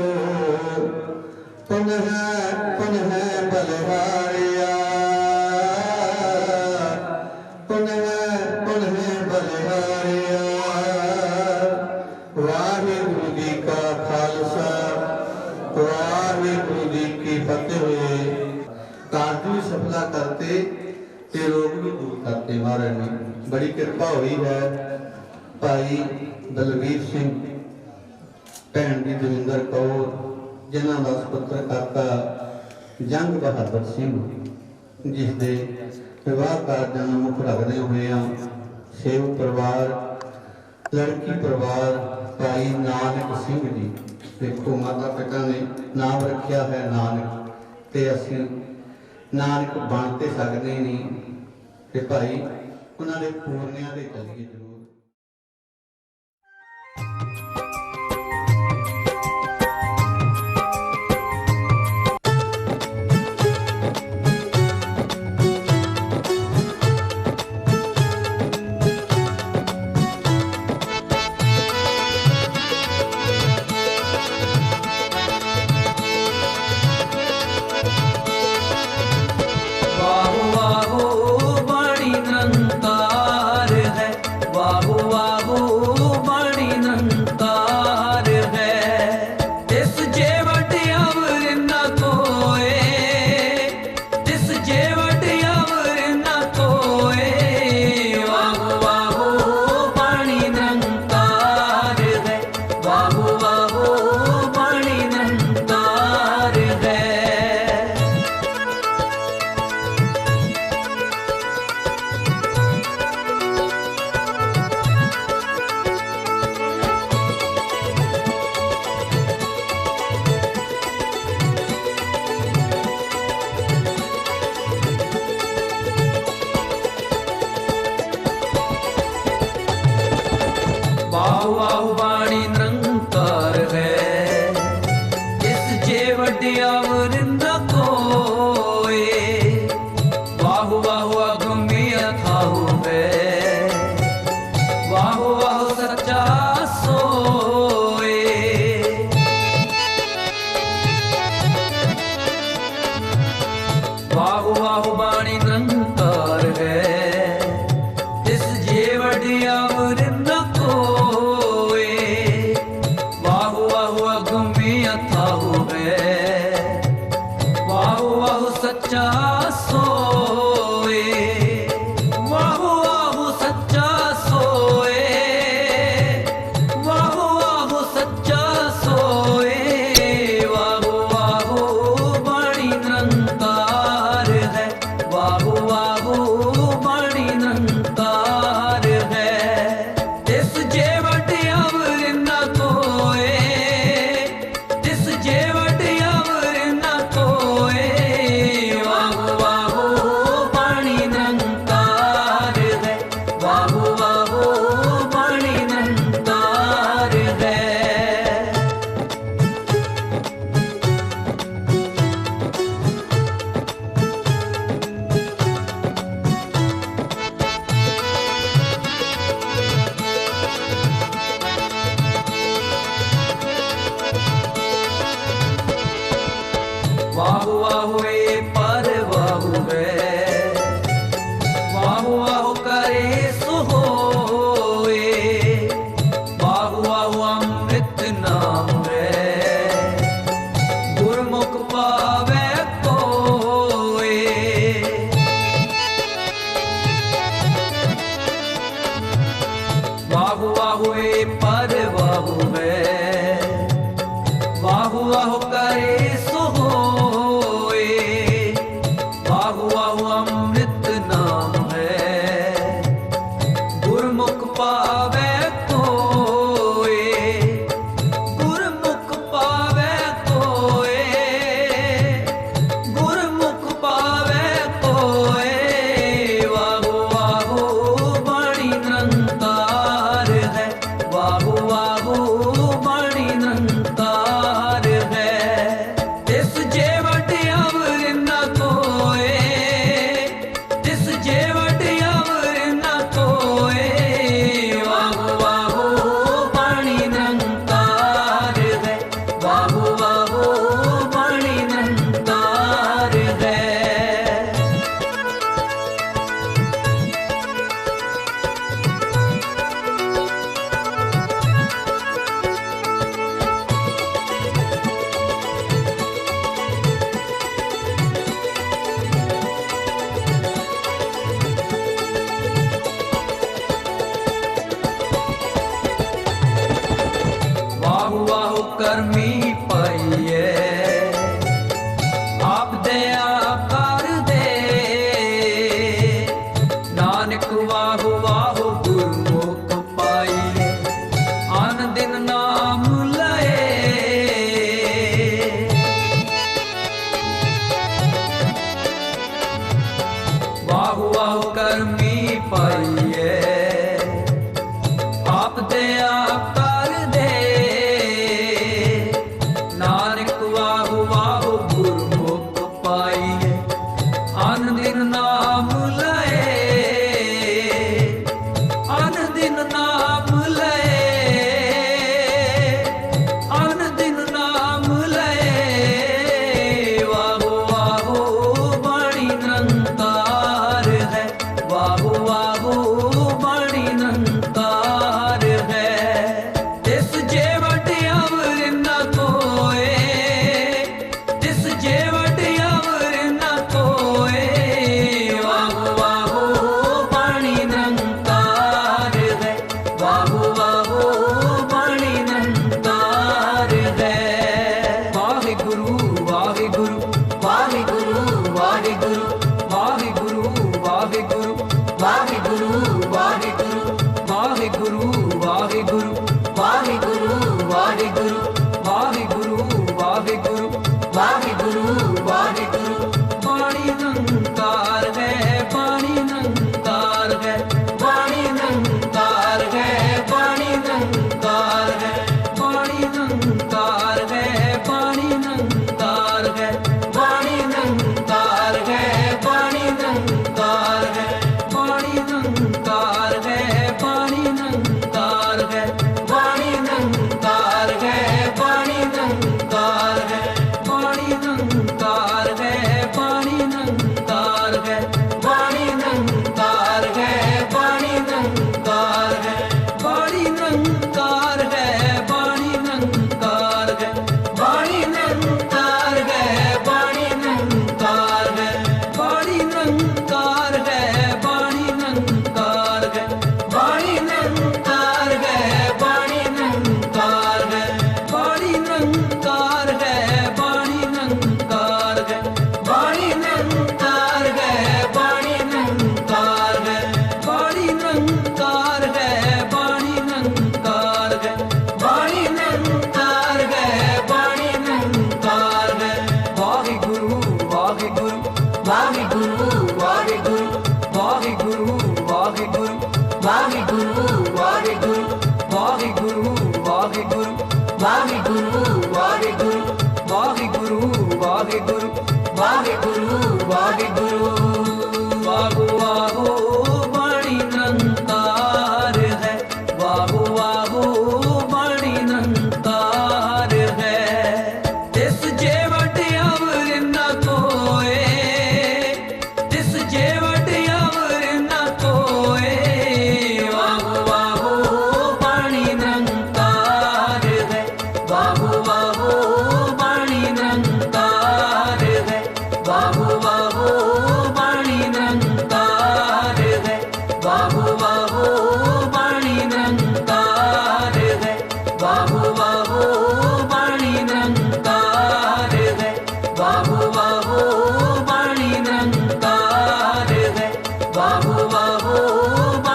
ਪੁਨః ਪੁਨః ਬਲਿਹਾਰਿਆ। ਪੁਨః ਪੁਨః ਬਲਿਹਾਰਿਆ। ਵਾਹਿਗੁਰੂ ਜੀ ਕਾ ਖਾਲਸਾ ਵਾਹਿਗੁਰੂ ਜੀ ਕੀ ਫਤਿਹ। ਕਾਰਜ ਵੀ ਸਫਲਾ ਕਰਤੇ ਤੇ ਰੋਗ ਵੀ ਦੂਰ ਕਰਤੇ ਮਹਾਰਾਜ ਨੇ। ਬੜੀ ਕਿਰਪਾ ਹੋਈ ਹੈ। ਭਾਈ ਦਲਵੀਰ ਸਿੰਘ, ਭੈਣ ਦੀ ਦਵਿੰਦਰ ਕੌਰ, ਜਿਨ੍ਹਾਂ ਦਾ ਸੁਪੁੱਤਰ ਕਾਕਾ ਜੰਗ ਬਹਾਦਰ ਸਿੰਘ, ਜਿਸ ਦੇ ਵਿਵਾਹ ਕਾਰਜਾਂ ਨੂੰ ਮੁੱਖ ਰੱਖਦੇ ਹੋਏ ਸੇਵ ਪਰਿਵਾਰ, ਲੜਕੀ ਪਰਿਵਾਰ, ਭਾਈ ਨਾਨਕ ਸਿੰਘ ਜੀ। ਦੇਖੋ ਮਾਤਾ ਪਿਤਾ ਨੇ ਨਾਮ ਰੱਖਿਆ ਹੈ ਨਾਨਕ, ਤੇ ਅਸੀਂ ਨਾਨਕ ਬਣ ਤੇ ਸਕਦੇ ਨਹੀਂ। ਤੇ ਭਾਈ ਉਹਨਾਂ ਦੇ ਪੂਰਨਿਆਂ ਦੇ ਚੱਲੀਏ ਜ਼ਰੂਰ। ਵਾਹੁ ਵਾਹੁ ਬਾਣੀ ਨਿਰੰਕਾਰ ਹੈ ਇਸ ਜੇ ਵਡਿਆਵਰ ਨ ਕੋਏ ਵਾਹੁ ਵਾਹੁ ਅਗਮੀ ਅਥਾਹੁ ਹੈ ਵਾਹੁ ਵਾਹੁ ਸੱਚਾ ਸੋਏ ਵਾਹੁ ਵਾਹੁ ਬਾਣੀ ਨਿਰੰਕਾਰ ਹੈ ਇਸ ਜੇ ਵਡਿਆਵਰ ਨ ਕੋਏ ਵਾਹੁ ਵਾਹੁ ਅਗਮੀ ਅਥਾਹੁ ਹੈ ਵਾਹੁ ਵਾਹੁ ਸੱਚਾ ਸੋਏ ਵਾਹੁ ਵਾਹੁ ਸੱਚਾ ਸੋਏ ਵਾਹੁ ਵਾਹੁ ਸੱਚਾ ਸੋਏ ਵਾਹੁ ਵਾਹੁ ਬਾਣੀ ਨਿਰੰਕਾਰ ਹੈ ਵਾਹੁ ਵਾਹੁ ਬਾਣੀ ਨਿਰੰਕਾਰ ਹੈ ਇਸ ਜੇ ਵਡਿਆਵਰ ਨ ਕੋਏ ਇਸ ਜੇ ਵਡਿਆਵਰ ਨ ਕੋਏ ਵਾਹੁ ਵਾਹੁ ਬਾਣੀ ਨਿਰੰਕਾਰ ਹੈ ਵਾਹੁ ਵਾਹੁ ਬਾਣੀ ਨਿਰੰਕਾਰ ਹੈ ਵਾਹੁ ਵਾਹੁ ਏ ਪਰ ਵਾਹੁ ਹੈ ਵਾਹੁ ਵਾਹੁ ਕਰੇ ਸੋ ਹੋਏ ਵਾਹੁ ਵਾਹੁ ਅੰਮ੍ਰਿਤ ਨਾਮ ਹੈ ਗੁਰਮੁਖ ਪਾਵੈ ਕੋਏ ਵਾਹੁ ਵਾਹੁ ਏ ਪਰ ਵਾਹੁ ਹੈ ਵਾਹੁ ਵਾਹੁ ਕਰੇ ਸੋ ਹੋਏ ਵਾਹੁ ਵਾਹੁ ਅੰਮ੍ਰਿਤ ਨਾਮ ਹੈ ਗੁਰਮੁਖ ਪਾਵੈ ਕੋਏ ਗੁਰਮੁਖ ਪਾਵੈ ਕੋਏ ਗੁਰਮੁਖ ਪਾਵੈ ਕੋਏ ਵਾਹੁ ਵਾਹੁ ਬਾਣੀ ਨਿਰੰਕਾਰ ਹੈ ਵਾਹੁ ਵਾਹੁ ਬਾਣੀ ਨਿਰੰਕਾਰ ਹੈ ਇਸ ਜੇ ਵਡਿਆਵਰ ਨ ਕੋਏ ਇਸ ਜੇ ਵਡਿਆਵਰ ਨ ਕੋਏ ਵਾਹੁ ਵਾਹੁ ਬਾਣੀ ਨਿਰੰਕਾਰ ਹੈ ਵਾਹੁ ਵਾਹੁ ਬਾਣੀ ਨਿਰੰਕਾਰ ਹੈ ਵਾਹੁ ਵਾਹੁ ਕਰਮੀ ਪਈਏ ਆਪ ਦਇਆ ਕਰ ਦੇ ਨਾਨਕ ਵਾਹੁ ਵਾਹੁ ਗੁਰਮੁਖ ਪਾਈਏ ਅਨ ਦਿਨ ਨਾਮ ਲਏ ਵਾਹੁ ਵਾਹੁ ਕਰਮੀ ਪਈਏ ਆਪ ਦਇਆ ਕਰ ਦੇ ਨਾਨਕ ਵਾਹੁ ਵਾਹੁ ਗੁਰਮੁਖ ਪਾਈਏ ਅਨ ਦਿਨ ਨਾਮ ਲਏ ਅਨ ਦਿਨ ਨਾਮ ਲਏ ਅਨ ਦਿਨ ਨਾਮ ਲਏ ਵਾਹੁ ਵਾਹੁ ਬਾਣੀ ਨਿਰੰਕਾਰ ਹੈ ਵਾਹੁ ਵਾਹੁ ਬਾਣੀ ਨਿਰੰਕਾਰ ਹੈ ਇਸ ਜੇ ਵਡਿਆਵਰ ਨ ਕੋਏ ਇਸ ਜੇ ਵਡਿਆਵਰ ਨ ਕੋਏ ਵਾਹੁ ਵਾਹੁ ਬਾਣੀ ਨਿਰੰਕਾਰ ਹੈ ਵਾਹੁ ਵਾਹੁ ਬਾਣੀ ਨਿਰੰਕਾਰ ਹੈ ਵਾਹਿਗੁਰੂ ਵਾਹਿਗੁਰੂ ਵਾਹਿਗੁਰੂ ਵਾਹਿਗੁਰੂ ਵਾਹਿਗੁਰੂ ਵਾਹਿਗੁਰੂ ਵਾਹਿਗੁਰੂ ਵਾਹਿਗੁਰੂ ਵਾਹਿਗੁਰੂ ਵਾਹਿਗੁਰੂ ਵਾਹਿਗੁਰੂ ਵਾਹਿਗੁਰੂ ਵਾਹਿਗੁਰੂ ਵਾਹਿਗੁਰੂ ਵਾਹਿਗੁਰੂ ਵਾਹਿਗੁਰੂ ਬਾਣੀ ਨਿਰੰਕਾਰ ਹੈ ਬਾਣੀ ਨਿਰੰਕਾਰ ਹੈ ਬਾਣੀ ਨਿਰੰਕਾਰ ਹੈ ਬਾਣੀ ਨਿਰੰਕਾਰ ਵਾਹਿਗੁਰੂ ਵਾਹਿਗੁਰੂ ਵਾਹਿਗੁਰੂ ਵਾਹਿਗੁਰੂ ਵਾਹਿਗੁਰੂ ਵਾਹਿਗੁਰੂ ਵਾਹਿਗੁਰੂ ਵਾਹਿਗੁਰੂ ਵਾਹਿਗੁਰੂ ਵਾਹਿਗੁਰੂ ਵਾਹੋ ਵਾਹੋ ਬਾਣੀ ਨਿਰੰਕਾਰ ਹੈ ਵਾਹੋ ਵਾਹੋ ਬਾਣੀ ਨਿਰੰਕਾਰ ਹੈ ਤਿਸ ਜੇ ਵਟ ਅਵਰ ਨਾ ਕੋਏ ਤਿਸ ਜੇ ਵਟ ਅਵਰ ਨਾ ਕੋਏ ਵਾਹੋ ਵਾਹੋ ਬਾਣੀ ਨਿਰੰਕਾਰ ਹੈ ਵਾਹੋ ਵਾਹੋ ਬਾਣੀ ਨਿਰੰਕਾਰ ਹੈ ਵਾਹੋ ਵਾਹੋ ਬਾਣੀ ਨਿਰੰਕਾਰ ਹੈ ਵਾਹੋ ਵਾਹੋ ਬਾਣੀ ਨਿਰੰਕਾਰ ਹੈ ਵਾਹੋ ਵਾਹੋ ਬਾਣੀ ਨਿਰੰਕਾਰ ਹੈ ਵਾਹੋ ਵਾਹੋ ਬਾਣੀ ਨਿਰੰਕਾਰ ਹੈ ਵਾਹੋ ਵਾਹੋ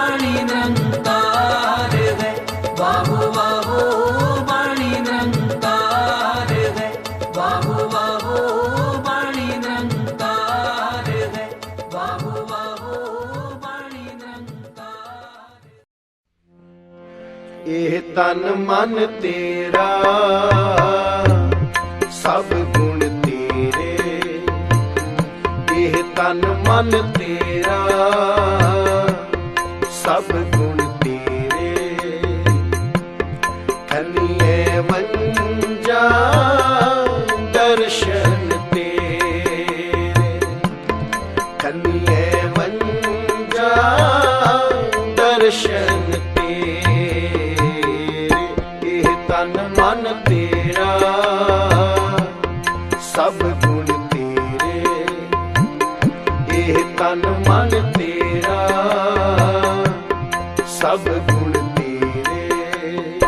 ਬਾਣੀ ਨਿਰੰਕਾਰ ਹੈ ਵਾਹੋ ਵਾਹੋ ਬਾਣੀ ਨਿਰੰਕਾਰ ਹੈ ਵਾਹੋ ਵਾਹੋ ਬਾਣੀ ਨਿਰੰਕਾਰ ਹੈ ਵਾਹੋ ਵਾਹੋ ਬਾਣੀ ਨਿਰੰਕਾਰ ਇਹ ਤਨ ਮਨ ਤੇਰਾ ਸਭ ਗੁਣ ਤੇਰੇ ਇਹ ਤਨ ਮਨ ਤੇਰਾ ਸਭ ਗੁਣ ਤੇਰੇ ਖਲੀਏ ਵੰਜਾ ਦਰਸ਼ਨ ਤੇਰੇ ਖਲੀਏ ਵੰਜਾ ਦਰਸ਼ਨ ਇਹ ਤਨ ਮਨ ਤੇਰਾ ਸਭ ਗੁਣ ਤੇਰੇ ਇਹ ਤਨ ਮਨ ਤੇਰਾ ਸਭ ਗੁਣ ਤੇਰੇ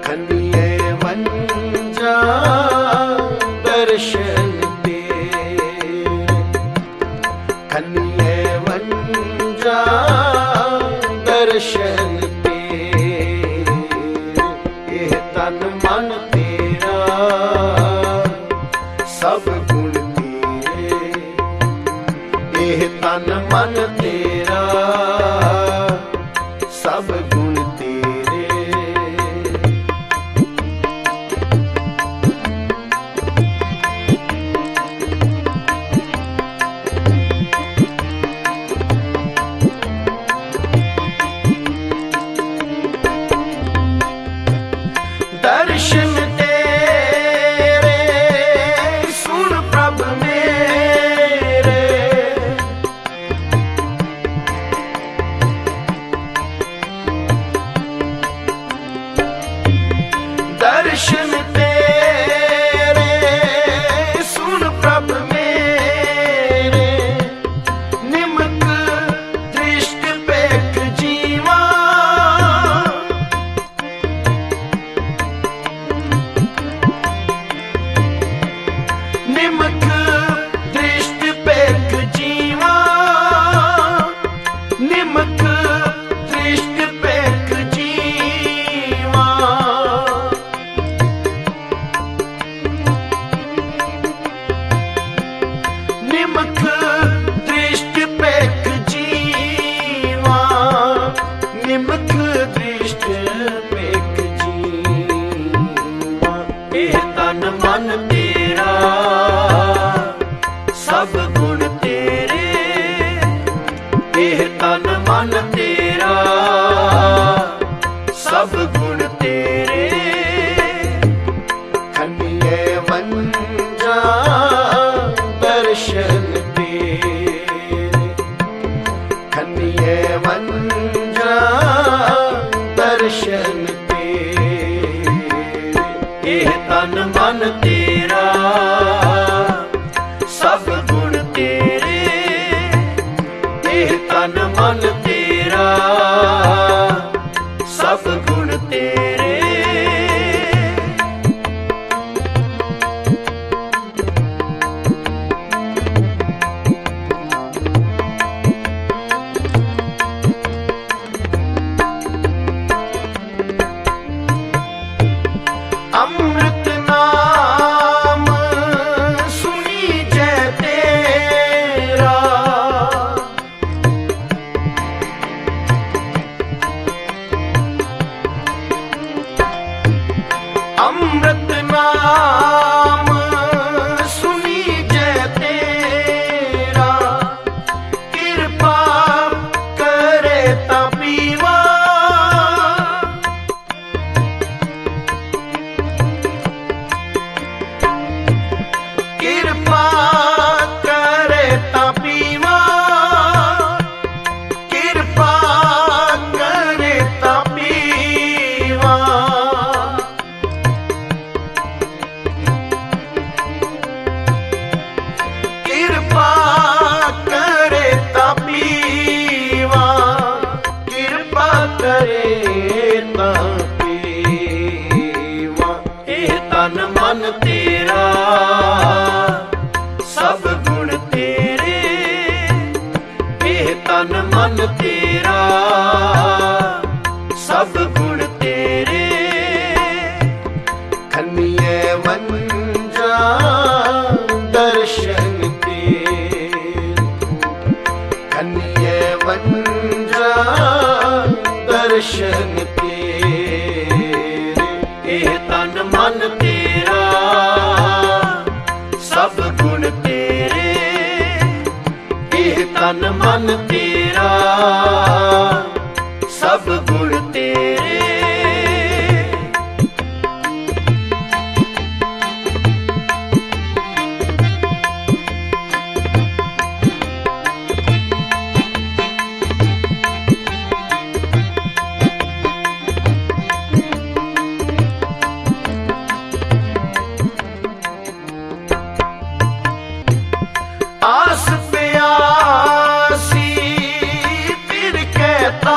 ਖੰਡੀਏ ਵੰਜਾ ਦਰਸ਼ਨ ਤੇਰੇ ਖੰਡੀਏ ਵੰਜਾ ਦਰਸ਼ਨ ਤਨ ਮਨ ਤੇਰਾ ਸਭ ਗੁਣ ਤੇਰੇ ਇਹ ਤਨ ਮਨ ਤੇਰਾ ਸਭ ਗੁਣ ਤੇਰੇ ਦਰਸ਼ਨ ਤੇਰੇ ਸੁਣ ਪ੍ਰਭ ਮੇਰੇ ਦਰਸ਼ਨ ਤੇਰੇ ਸੁਣ ਪ੍ਰਭ ਮੇਰੇ ਨਿਮਕ ਦ੍ਰਿਸ਼ਟ ਪੇਖ ਜੀਵਾ ਨਿਮਕ ਦ੍ਰਿਸ਼ਟ ਪੇਖ ਜੀਵਾ ਨਿਮਕ ਦ੍ਰਿਸ਼ਟ ਪੇਖ ਜੀਵਾ ਨਿਮਕ ਦ੍ਰਿਸ਼ਟ ਪੇਖ ਜੀਵਾ ਨਿਮਕ ਦ੍ਰਿਸ਼ਟ ਪੇਖ ਜੀਵਾ ਇਹ ਤਨ ਮਨ ਤੇਰਾ ਸਭ ਗੁਣ ਤੇਰੇ ਇਹ ਤਨ ਮਨ ਤੇਰਾ ਸਭ ਗੁਣ ਤੇਰੇ ਖੰਡੀਏ ਵੰਜਾ ਦਰਸ਼ਨ ਤੇਰੇ ਖੰਡੀਏ ਵੰਜਾ ਦਰਸ਼ਨ ਤੇਰੇ ਇਹ ਤਨ ਮਨ ਤੇਰਾ ਸਭ ਗੁਣ ਤੇਰੇ ਇਹ ਤਨ ਮਨ ਤੇਰਾ ਸਭ ਗੁਣ ਤੇਰੇ ਤਾਂ ਪੀਵਾ ਕਿਰਪਾ ਕਰੇ ਤਾਂ ਪੀਵਾ ਕਿਰਪਾ ਕਰੇ ਤਾਂ ਪੀਵਾ ਕਿਰਪਾ ਕਰੇ ਤਾਂ ਪੀਵਾ ਕਿਰਪਾ ਕਰੇ ਤਾਂ ਪੀਵਾ ਇਹ ਤਨ ਮਨ ਤੇਰਾ ਸਭ ਗੁਣ ਤੇਰੇ ਇਹ ਤਨ ਮਨ ਤੇਰਾ ਸਭ ਗੁਣ ਤੇਰੇ ਖੰਨੀਏ ਵੰਜਾ ਦਰਸ਼ਨ ਖੰਨੀਏ ਵੰਜਾ ਦਰਸ਼ਨ ਤੇਰੇ ਇਹ ਤਨ ਮਨ ਤੇਰਾ ਸਭ ਗੁਣ ਤੇਰੇ ਇਹ ਤਨ ਮਨ ਤੇਰਾ ਸਭ ਗੁਣ ਤੇਰੇ आस प्यासी फिर कहता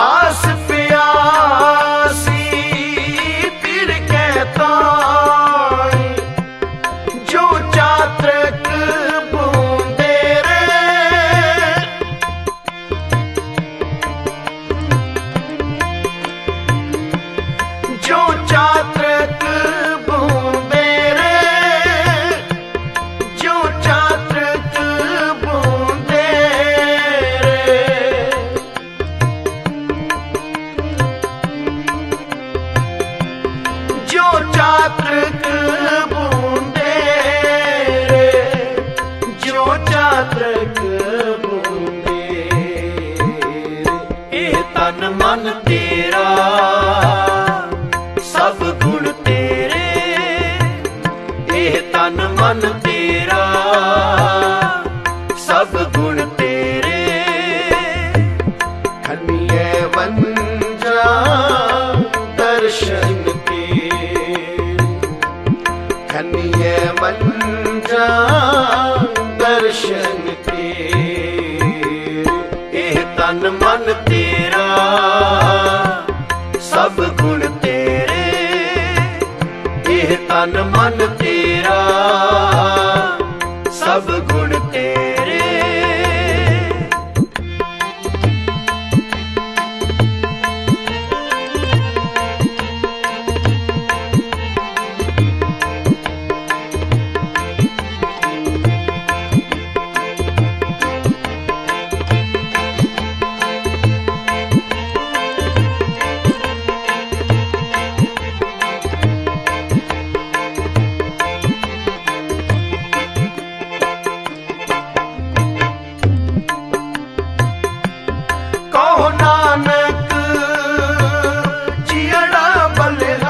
आस प्यासी फिर कहता जो चात्रक बूंदे रे जो चात्रक बूंदे रे जो चात्रक बूंदे रे जो चात्रक बूंदे रे जो चात्रक बूंदे ਇਹ ਤਨ ਮਨ ਤੇਰਾ ਸਭ ਗੁਣ ਤੇਰੇ ਇਹ ਤਨ ਮਨ ਤੇਰਾ ਸਭ ਗੁਣ ਤੇਰੇ ਖੰਨੀਏ ਵੰਜਾ ਦਰਸ਼ਨ ਖੰਨੀਏ ਵੰਜਾ ਦਰਸ਼ਨ ਇਹ ਤਨ ਮਨ ਤੇਰਾ ਸਭ ਗੁਣ ਤੇਰੇ ਇਹ ਤਨ ਮਨ ਤੇਰਾ ਸਭ ਗੁਣ ਤੇਰੇ ਕਹੋ ਨਾਨਕ ਜੀੜਾ ਬਲਿਹਾਰੀ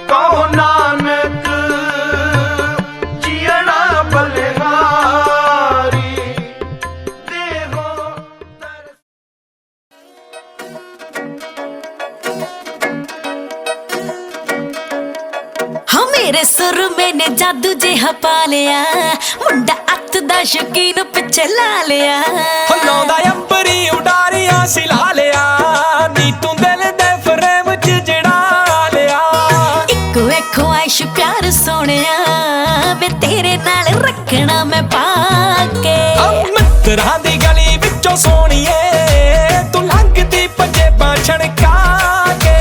ਕਹੋ ਨਾਨਕ ਜੀੜਾ ਬਲਿਹਾਰੀ ਦੇਹੋ हाँ मेरे सुर मैंने जादू जिहा पा लिया मुंडा अत दा शौकीन पिछे ला लिया लाਉਂਦਾ ਅੰਬਰੀ ਉਡਾਰੀਆਂ ਸਿਲਾ ਲਿਆ ਨੀ ਤੂੰ ਦਿਲ ਦੇ ਫਰੇਮ ਚ ਜੜਾ ਲਿਆ ਇੱਕ ਵੇਖੋ ਆਇਸ਼ प्यार सोनिया वे तेरे नाल रखना मैं पाके मित्तरां दी गली विचों सोनिए तू लंघदी पंजेबां छणका के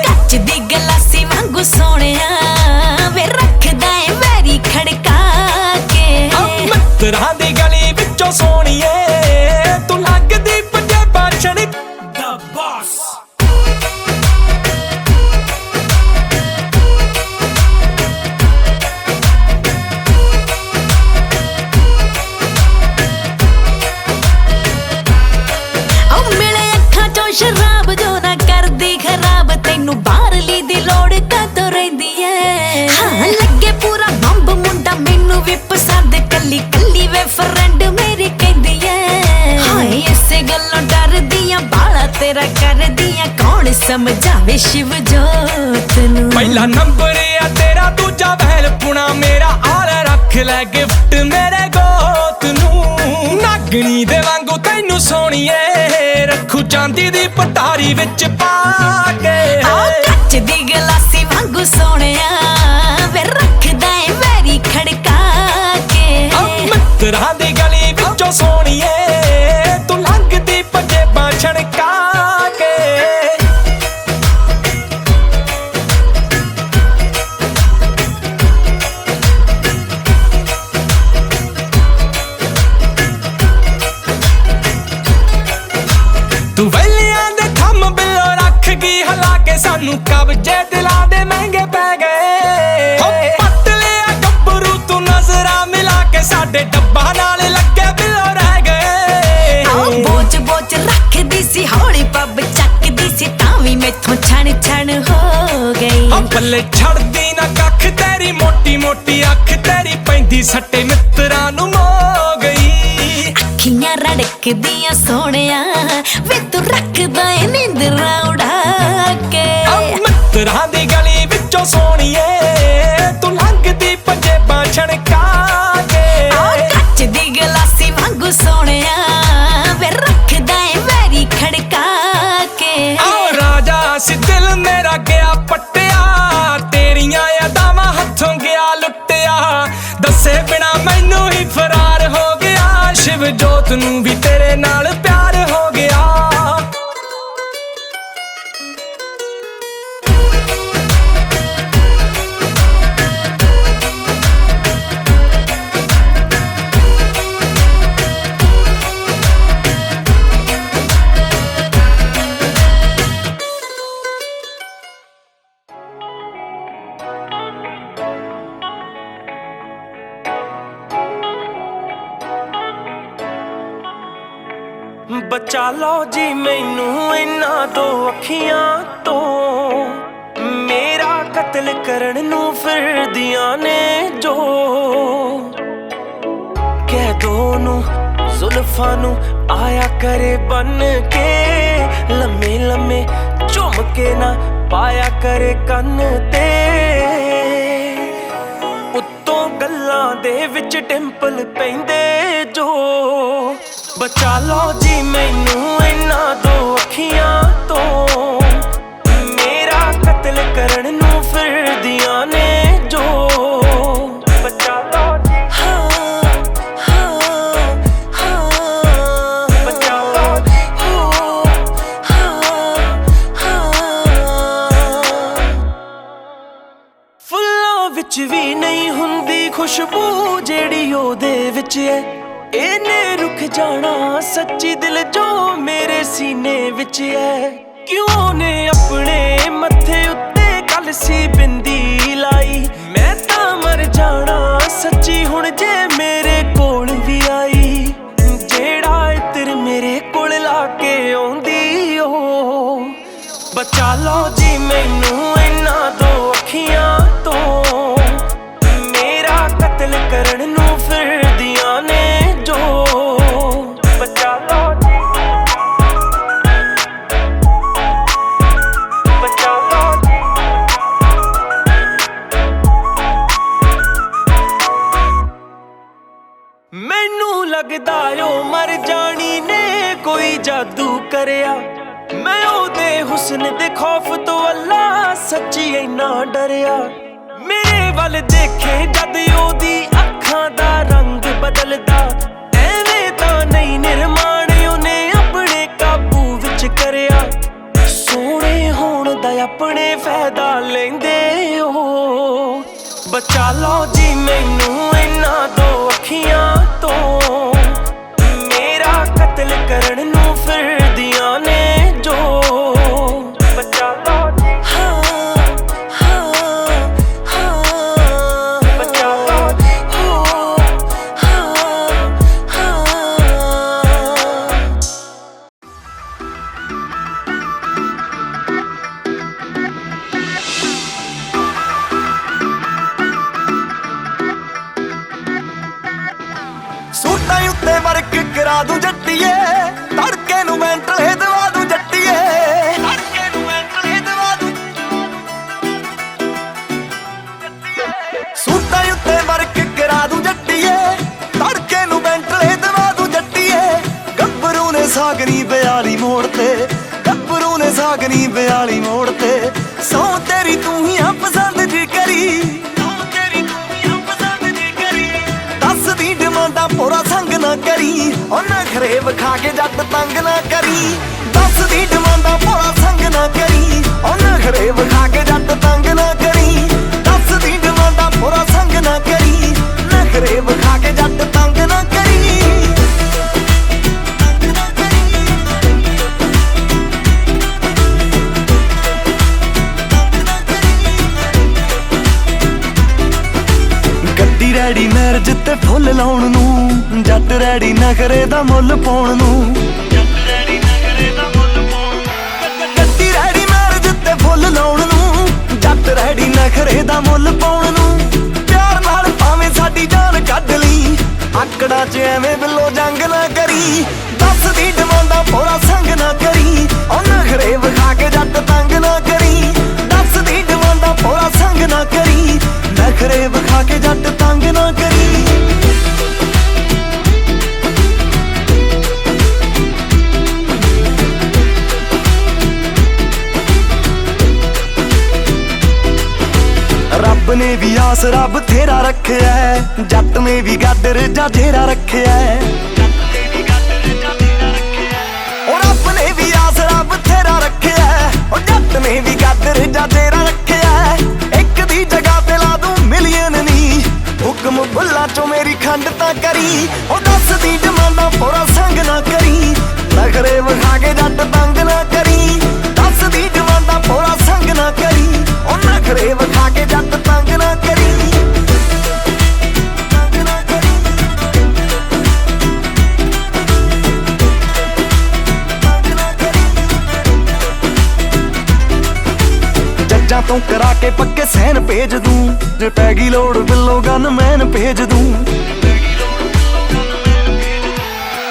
कच दी गलासी वांगू सोनिया वे रखदा है वैरी खड़का के मित्तरां दी गली विचों सोनिए ਸੋਹਣੀਏ ਤੂੰ ਲੱਗਦੀ ਪੰਜੇਬਾਂ ਛਣਕ ਦਾ ਬਾਸ ਸ਼ਰਾਬ ਜੋ ਨਾ ਕਰਦੀ ਖਰਾਬ ਤੈਨੂੰ ਬਾਹਰਲੀ ਦੀ ਲੋੜ ਕਾਤੋਂ ਰਹਿੰਦੀ ਐ ਹਾਂ ਲੱਗੇ ਪੂਰਾ ਬੰਬ ਮੁੰਡਾ ਮੈਨੂੰ ਵੀ ਪਸੰਦ ਕੱਲੀ ਕੱਲੀ ਵੇ ਫਰੈਂਡ ਮੇਰੀ ਕਹਿੰਦੀ ਐ ਹਾਏ ਇਸੇ ਗੱਲੋਂ ਡਰਦੀਆਂ ਬਾਲਾ ਤੇਰਾ ਕਰਦੀਆਂ ਕੌਣ ਸਮਝਾਵੇ ਸ਼ਿਵ ਜੋਤ ਨੂੰ ਪਹਿਲਾ ਨੰਬਰ ਆ ਤੇਰਾ ਦੂਜਾ ਵਹਿਲ ਪੁਣਾ ਮੇਰਾ ਆਲ ਰੱਖ ਲੈ ਗਿਫਟ ਮੇਰੇ ਗੋਤ ਨੂੰ ਨਾਗਣੀ ਦੇ ਵਾਂਗੂ ਤੈਨੂੰ ਸੋਹਣੀਏ ਰੱਖੂ ਚਾਂਦੀ ਦੀ ਪਟਾਰੀ ਵਿੱਚ ਪਾ ਕੇ ਕੱਚ ਦੀ ਗਲਾਸੀ ਵਾਂਗੂ ਸੋਹਣਿਆ ਵੇ ਰੱਖਦਾ ਏ ਵੈਰੀ ਖੜਕਾ ਕੇ ਮਿੱਤਰਾਂ ਦੀ ਗਲੀ ਵਿੱਚੋਂ ਸੋਹਣੀਏ ਤੂੰ ਲੰਘਦੀ ਪੰਜੇਬਾਂ ਛਣਕਾ ਕੇ ਤੂੰ ਵੈਲੀਆਂ ਦੇ ਥੰਮ ਬਿੱਲੋ ਰੱਖ ਗਈ ਹਲਾ ਕੇ ਸਾਨੂੰ ਕਬਜੇ ਦਿਲਾਂ ਦੇ ਮਹਿੰਗੇ ਪੈ ਗਏ ਹੋ ਪੱਟ ਲਿਆ ਗੱਭਰੂ ਤੂੰ ਨਜ਼ਰਾਂ ਮਿਲਾ ਕੇ ਸਾਡੇ ਡੱਬਾ ਨਾਲ ਲੱਗੇ ਬਿੱਲੋ ਰਹਿ ਗਏ ਬੋਝ ਬੋਝ ਰੱਖਦੀ ਸੀ ਹੌਲੀ ਪੱਬ ਚੱਕਦੀ ਸੀ ਤਾਂ ਵੀ ਮੈਥੋਂ ਛਣ ਛਣ ਹੋ ਗਈ ਪੱਲੇ ਛੱਡਦੀ ਨਾ ਕੱਖ ਤੇਰੀ ਮੋਟੀ ਮੋਟੀ ਅੱਖ ਤੇਰੀ ਪੈਂਦੀ ਸੱਟੇ ਮਿੱਤਰਾਂ ਨੂੰ ਮੋ ਗਈ ਅੱਖੀਆਂ ਰੜਕਦੀਆਂ ਸੋਹਣਿਆ ਵੇ ਤੂੰ ਰੱਖਦਾ ਏ ਨੀਂਦਰਾਂ ਉਡਾ ਕੇ ਮਿੱਤਰਾਂ ਦੀ ਗਲੀ ਵਿੱਚੋਂ ਸੋਹਣੀਏ ਤੂੰ ਲੰਘਦੀ ਪੰਜੇਬਾਂ ਛਣਕਾ ਕੇ ਕੱਚ ਦੀ ਗਲਾਸੀ ਵਾਂਗੂ ਸੋਹਣਿਆ ਵੇ ਰੱਖਦਾ ਏ ਵੈਰੀ ਖੜਕਾ ਕੇ ਰਾਜਾ ਸੀ ਦਿਲ ਮੇਰਾ ਗਿਆ ਪੱਟਿਆ ਤੇਰੀਆਂ ਯਾਦਾਂ ਹੱਥੋਂ ਗਿਆ ਲੁੱਟਿਆ ਦੱਸੇ ਬਿਨਾ ਮੈਨੂੰ ਹੀ ਫਰਾਰ ਹੋ ਗਿਆ ਸ਼ਿਵ ਜੋਤ ਨੂੰ ਵੀ ਤੇਰੇ ਨਾਲ ਪਿਆਰ ਹੋ ਗਿਆ ਬਚਾ ਲਓ ਜੀ ਮੈਨੂੰ ਇਹਨਾਂ ਦੋ ਅੱਖੀਆਂ ਤੋਂ ਮੇਰਾ ਕਤਲ ਕਰਨ ਨੂੰ ਫਿਰਦੀਆਂ ਨੇ ਜੋ ਕਹਿ ਦੋ ਨੂੰ ਜ਼ੁਲਫਾਂ ਨੂੰ ਆਇਆ ਕਰੇ ਬਨ ਕੇ ਲੰਮੇ ਲੰਮੇ ਝੁੰਮ ਕੇ ਨਾ ਪਾਇਆ ਕਰੇ ਕੰਨ ਤੇ ਉੱਤੋਂ ਗੱਲਾਂ ਦੇ ਵਿੱਚ ਟਿੰਪਲ ਪੈਂਦੇ ਜੋ ਬਚਾ ਲਓ ਜੀ ਮੈਨੂੰ ਇਹਨਾਂ ਦੋ ਅੱਖੀਆਂ ਤੋਂ ਮੇਰਾ ਕਤਲ ਕਰਨ ਨੂੰ ਫਿਰਦੀਆਂ ਨੇ ਜੋ ਬਚਾ ਲਓ ਜੀ ਬਚਾ ਲਓ ਫੁੱਲਾਂ ਵਿੱਚ ਵੀ ਨਹੀਂ ਹੁੰਦੀ ਖੁਸ਼ਬੂ ਜਿਹੜੀ ਉਹਦੇ ਵਿੱਚ ਹੈ ਇਹਨੇ ਰੁਕ ਜਾਣਾ ਸੱਚੀ ਦਿਲ ਜੋ ਮੇਰੇ ਸੀਨੇ ਵਿੱਚ ਹੈ ਕਿਉਂ ਨੇ ਆਪਣੇ ਮੱਥੇ ਉੱਤੇ ਕਲਸੀ ਬਿੰਦੀ ਲਾਈ ਮੈਂ ਤਾਂ ਮਰ ਜਾਣਾ ਸੱਚੀ ਹੁਣ ਜੇ ਮੇਰੇ ਕੋਲ ਵੀ ਆਈ ਜਿਹੜਾ ਇਤਰ ਮੇਰੇ ਕੋਲ ਲਾ ਕੇ ਆਉਂਦੀ ਉਹ ਬਚਾ ਲਓ ਜੀ ਮੈਨੂੰ ਇਹਨਾਂ ਦੋ ਅੱਖੀਆਂ ਤੋਂ ਮੇਰਾ ਕਤਲ ਕਰਨ ਨੂੰ ਫਿਰਦੀਆਂ ਨੇ ਜੋ ਬਚਾ ਲਓ ਜੀ ਬਚਾ ਲਓ ਜੀ ਮੈਨੂੰ ਲੱਗਦਾ ਓ ਮਰ ਜਾਣੀ ਨੇ ਕੋਈ ਜਾਦੂ ਕਰਿਆ ਮੈਂ ਉਹਦੇ ਹੁਸਨ ਦੇ ਖੌਫ ਤੋਂ ਅੱਲਾ ਸੱਚੀ ਇੰਨਾ ਡਰਿਆ ਮੇਰੇ ਵੱਲ ਦੇਖੇ ਜਦ ਉਹਦੀ ਅੱਖਾਂ ਦਾ ਰੰਗ ਬਦਲਦਾ ਐਵੇਂ ਤਾਂ ਨਹੀਂ ਨਿਰਮਾਣ ਉਹਨੇ ਆਪਣੇ ਕਾਬੂ ਵਿੱਚ ਕਰਿਆ ਸੋਹਣੇ ਹੋਣ ਦਾ ਆਪਣੇ ਫਾਇਦਾ ਲੈਂਦੇ ਉਹ ਬਚਾ ਲਓ ਜੀ ਮੈਨੂੰ ਇਹਨਾਂ ਦੋ ਅੱਖੀਆਂ ਤੋਂ ਕਰਾ ਦੂੰ ਜੱਟੀਏ, ਤੜਕੇ ਨੂੰ ਵੈਂਟਲੇ ਦਵਾ ਦੂੰ ਜੱਟੀਏ, ਤੜਕੇ ਨੂੰ ਵੈਂਟਲੇ ਦਵਾ ਦੂੰ ਸੂਟਾਂ ਉੱਤੇ ਵਰਕ ਕਰਾ ਦੂੰ ਜੱਟੀਏ, ਤੜਕੇ ਨੂੰ ਵੈਂਟਲੇ ਦਵਾ ਦੂੰ ਜੱਟੀਏ। ਗੱਭਰੂ ਨੇ ਸਾਗਰੀ 42 ਮੋੜ ਤੇ, ਗੱਭਰੂ ਨੇ ਸਾਗਰੀ 42 ਮੋੜ ਤੇ, ਸੌ ਤੇਰੀ ਤੂੰ ਹੀ ਆ ਪਸੰਦ ਜੀ ਕਰੀ, ਸੌ ਤੇਰੀ ਤੂੰ ਹੀ ਆ ਪਸੰਦ ਜੀ ਕਰੀ। ਦੱਸਦੀ ਡਿਮਾਂਡਾਂ ਪੂਰਾ ਸੰਗ ਨਾ ਕਰੀ, ਉਹ ਨਖਰੇ ਵਿਖਾ ਕੇ ਜੱਟ ਤੰਗ ਨਾ ਕਰੀ। ਦੱਸਦੀ ਡਿਮਾਂਡਾਂ ਪੂਰਾ ਸੰਗ ਨਾ ਕਰੀ, ਉਹ ਨਖਰੇ ਵਿਖਾ ਕੇ ਜੱਟ ਤੰਗ ਨਾ ਕਰੀ। ਦੱਸਦੀ ਡਿਮਾਂਡਾਂ ਪੂਰਾ ਸੰਗ ਨਾ ਕਰੀ, ਨਖਰੇ ਵਿਖਾ ਕੇ ਜੱਟ ਤੰਗ ਨਾ ਕਰੀ। ਗੱਡੀ ਰੈਡੀ ਮੈਰਿਜ ਤੇ ਫੁੱਲ ਲਾਉਣ ਨੂੰ, ਜੱਟ ਰੈਡੀ ਨਖਰੇ ਦਾ ਮੁੱਲ ਪਾਉਣ ਨੂੰ, ਜੱਟ ਰੈਡੀ ਨਖਰੇ ਦਾ ਮੁੱਲ ਪਾਉਣ ਨੂੰ। ਗੱਡੀ ਰੈਡੀ ਮੈਰਿਜ ਤੇ ਫੁੱਲ ਲਾਉਣ ਨੂੰ, ਜੱਟ ਰੈਡੀ ਨਖਰੇ ਦਾ ਮੁੱਲ ਪਾਉਣ ਨੂੰ। ਪਿਆਰ ਨਾਲ ਭਾਵੇਂ ਸਾਡੀ ਜਾਨ ਕੱਢ ਲਈ, ਆਕੜਾਂ 'ਚ ਐਵੇਂ ਬਿੱਲੋ ਜੰਗ ਨਾ ਕਰੀ। ਦੱਸਦੀ ਡਿਮਾਂਡਾਂ ਪੂਰਾ ਸੰਗ ਨਾ ਕਰੀ, ਉਹ ਨਖਰੇ ਵਿਖਾ ਕੇ ਜੱਟ ਤੰਗ ਨਾ ਕਰੀ। ਦੱਸਦੀ ਡਿਮਾਂਡਾਂ ਪੂਰਾ ਸੰਗ ਨਾ ਕਰੀ, ਨਖਰੇ ਵਿਖਾ ਕੇ ਜੱਟ ਤੰਗ ਨਾ ਕਰੀ। ਰੱਬ ਨੇ ਵੀ ਆਸਰਾ ਬਥੇਰਾ ਰੱਖਿਆ, ਜੱਟ ਨੇ ਵੀ ਗਾਡਰ ਜਾ ਜੇਰਾ ਰੱਖਿਆ, ਜੱਟ ਨੇ ਵੀ ਗਾਡਰ ਜਾ ਜੇਰਾ ਰੱਖਿਆ। ਉਹ ਰੱਬ ਨੇ ਵੀ ਆਸਰਾ ਬਥੇਰਾ ਰੱਖਿਆ, ਉਹ ਜੱਟ ਨੇ ਵੀ ਗਾਡਰ ਜਾ ਜੇਰਾ ਰੱਖਿਆ। ਇੱਕ ਦੀ ਜਗ੍ਹਾ ਤੇ ਲਾ ਦੂੰ ਮਿਲੀਅਨ ਨੀ, ਹੁਕਮ ਬੁੱਲਾ ਚੋਂ ਮੇਰੀ ਖੰਡ ਤਾਂ ਕਰੀ। ਉਹ ਦੱਸਦੀ ਡਿਮਾਂਡਾਂ ਪੂਰਾ ਸੰਗ ਨਾ ਕਰੀ, ਨਖਰੇ ਵਿਖਾ ਕੇ ਜੱਟ ਤੰਗ ਨਾ ਕਰੀ। ਦੱਸਦੀ ਡਿਮਾਂਡਾਂ ਪੂਰਾ ਸੰਗ ਨਾ ਕਰੀ, ਉਹ ਨਖਰੇ ਵਿਖਾ ਕੇ ਜੱਟ ਤੰਗ ਨਾ ਕਰੀ। ਤੰਗ ਨਾ ਕਰੀ, ਤੰਗ ਨਾ ਕਰੀ। ਜੱਜਾਂ ਤੋਂ ਕਰਾ ਕੇ ਪੱਕੇ ਸੈਨ ਭੇਜ ਦੂੰ, ਜੇ ਪੈ ਗਈ ਲੋੜ ਬਿੱਲੋ ਗਨਮੈਨ ਭੇਜ ਦੂੰ।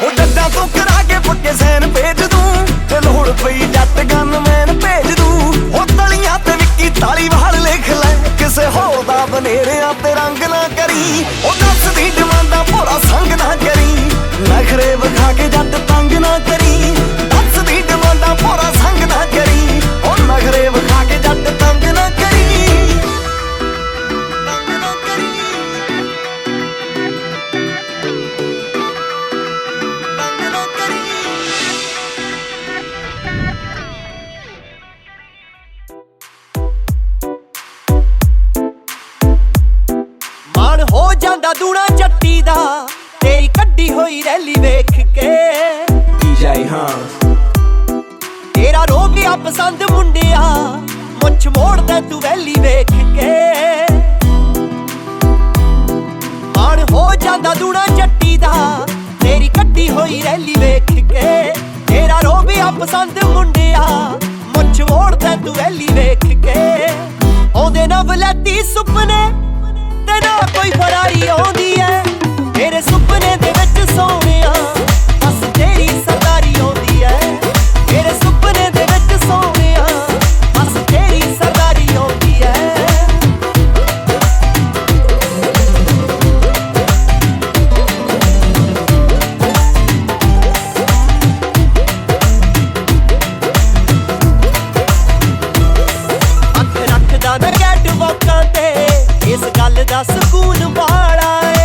ਉਹ ਜੱਜਾਂ ਤੋਂ ਕਰਾ ਕੇ ਪੱਕੇ ਸੈਨ ਭੇਜ ਦੂੰ, ਜੇ ਲੋੜ ਪਈ ਜੱਟ ਗਨਮੈਨ ਭੇਜ ਦੂੰ। ਉਹ ਤਲੀਆਂ ਤੇ ਵਿੱਕੀ ਤਾਲੀਵਾਲ ਲਿਖ ਲੈ, ਕਿਸੇ ਹੋਰ ਦਾ ਬਨੇਰਿਆਂ ਤੇ ਰੰਗ ਨਾ ਕਰੀ। ਉਹ ਦੱਸਦੀ ਡਿਮਾਂਡਾਂ ਪੂਰਾ ਸੰਗ ਨਾ ਕਰੀ, ਨਖਰੇ ਵਿਖਾ ਕੇ ਜੱਟ ਤੰਗ ਨਾ ਕਰੀ। ਦੱਸਦੀ ਡਿਮਾਂਡਾਂ ਪੂਰਾ ਸੰਗ ਨਾ ਕਰੀ, ਉਹ ਨਖਰੇ ਵਿਖਾ ਕੇ ਜੱਟ ਤੰਗ ਨਾ ਕਰੀ। ਤੰਗ ਨਾ ਕਰੀ, ਤੰਗ ਨਾ ਕਰੀ। ਮਾਣ ਹੋ ਜਾਂਦਾ ਦੂਣਾ ਜੱਟੀ ਦਾ, ਤੇਰੀ ਕੱਢੀ ਹੋਈ ਰੈਲੀ ਵੇਖ ਕੇ। DJ ਹਾਂ ਤੇਰਾ ਰੋਬਿਆ ਪਸੰਦ ਮੁੰਡਿਆ, ਮੁੱਛ ਮੋੜਦਾ ਤੂੰ ਵੈਲੀ ਵੇਖ ਕੇ। ਮਾਣ ਹੋ ਜਾਂਦਾ ਦੂਣਾ ਜੱਟੀ ਦਾ, ਤੇਰੀ ਕੱਢੀ ਹੋਈ ਰੈਲੀ ਵੇਖ ਕੇ। ਤੇਰਾ ਰੋਬਿਆ ਪਸੰਦ ਮੁੰਡਿਆ, ਮੁੱਛ ਮੋੜਦਾ ਤੂੰ ਵੈਲੀ ਵੇਖ ਕੇ। ਆਉਂਦੇ ਨਾ ਵਲੈਤੀ ਸੁਪਨੇ ਤੇ ਨਾ ਕੋਈ ਫਰਾਰੀ ਆਉਂਦੀ ਐ, ਤੇਰੇ ਸੁਪਨੇ ਦੇ ਵਿੱਚ ਸੋਹਣਿਆ ਬਸ ਤੇਰੀ ਸਰਦਾਰੀ ਆਉਂਦੀ ਐ। ਤੇਰੇ ਸੁਪਨੇ ਦੇ ਵਿੱਚ ਸੋਹਣਿਆ ਬਸ ਤੇਰੀ ਸਰਦਾਰੀ ਆਉਂਦੀ ਐ। ਅੱਖ ਰੱਖਦਾ ਨਾ ਕੈਟ ਵਾਕਾਂ ਤੇ, ਇਸ ਗੱਲ ਦਾ ਸਕੂਨ ਵਾਲਾ ਏ।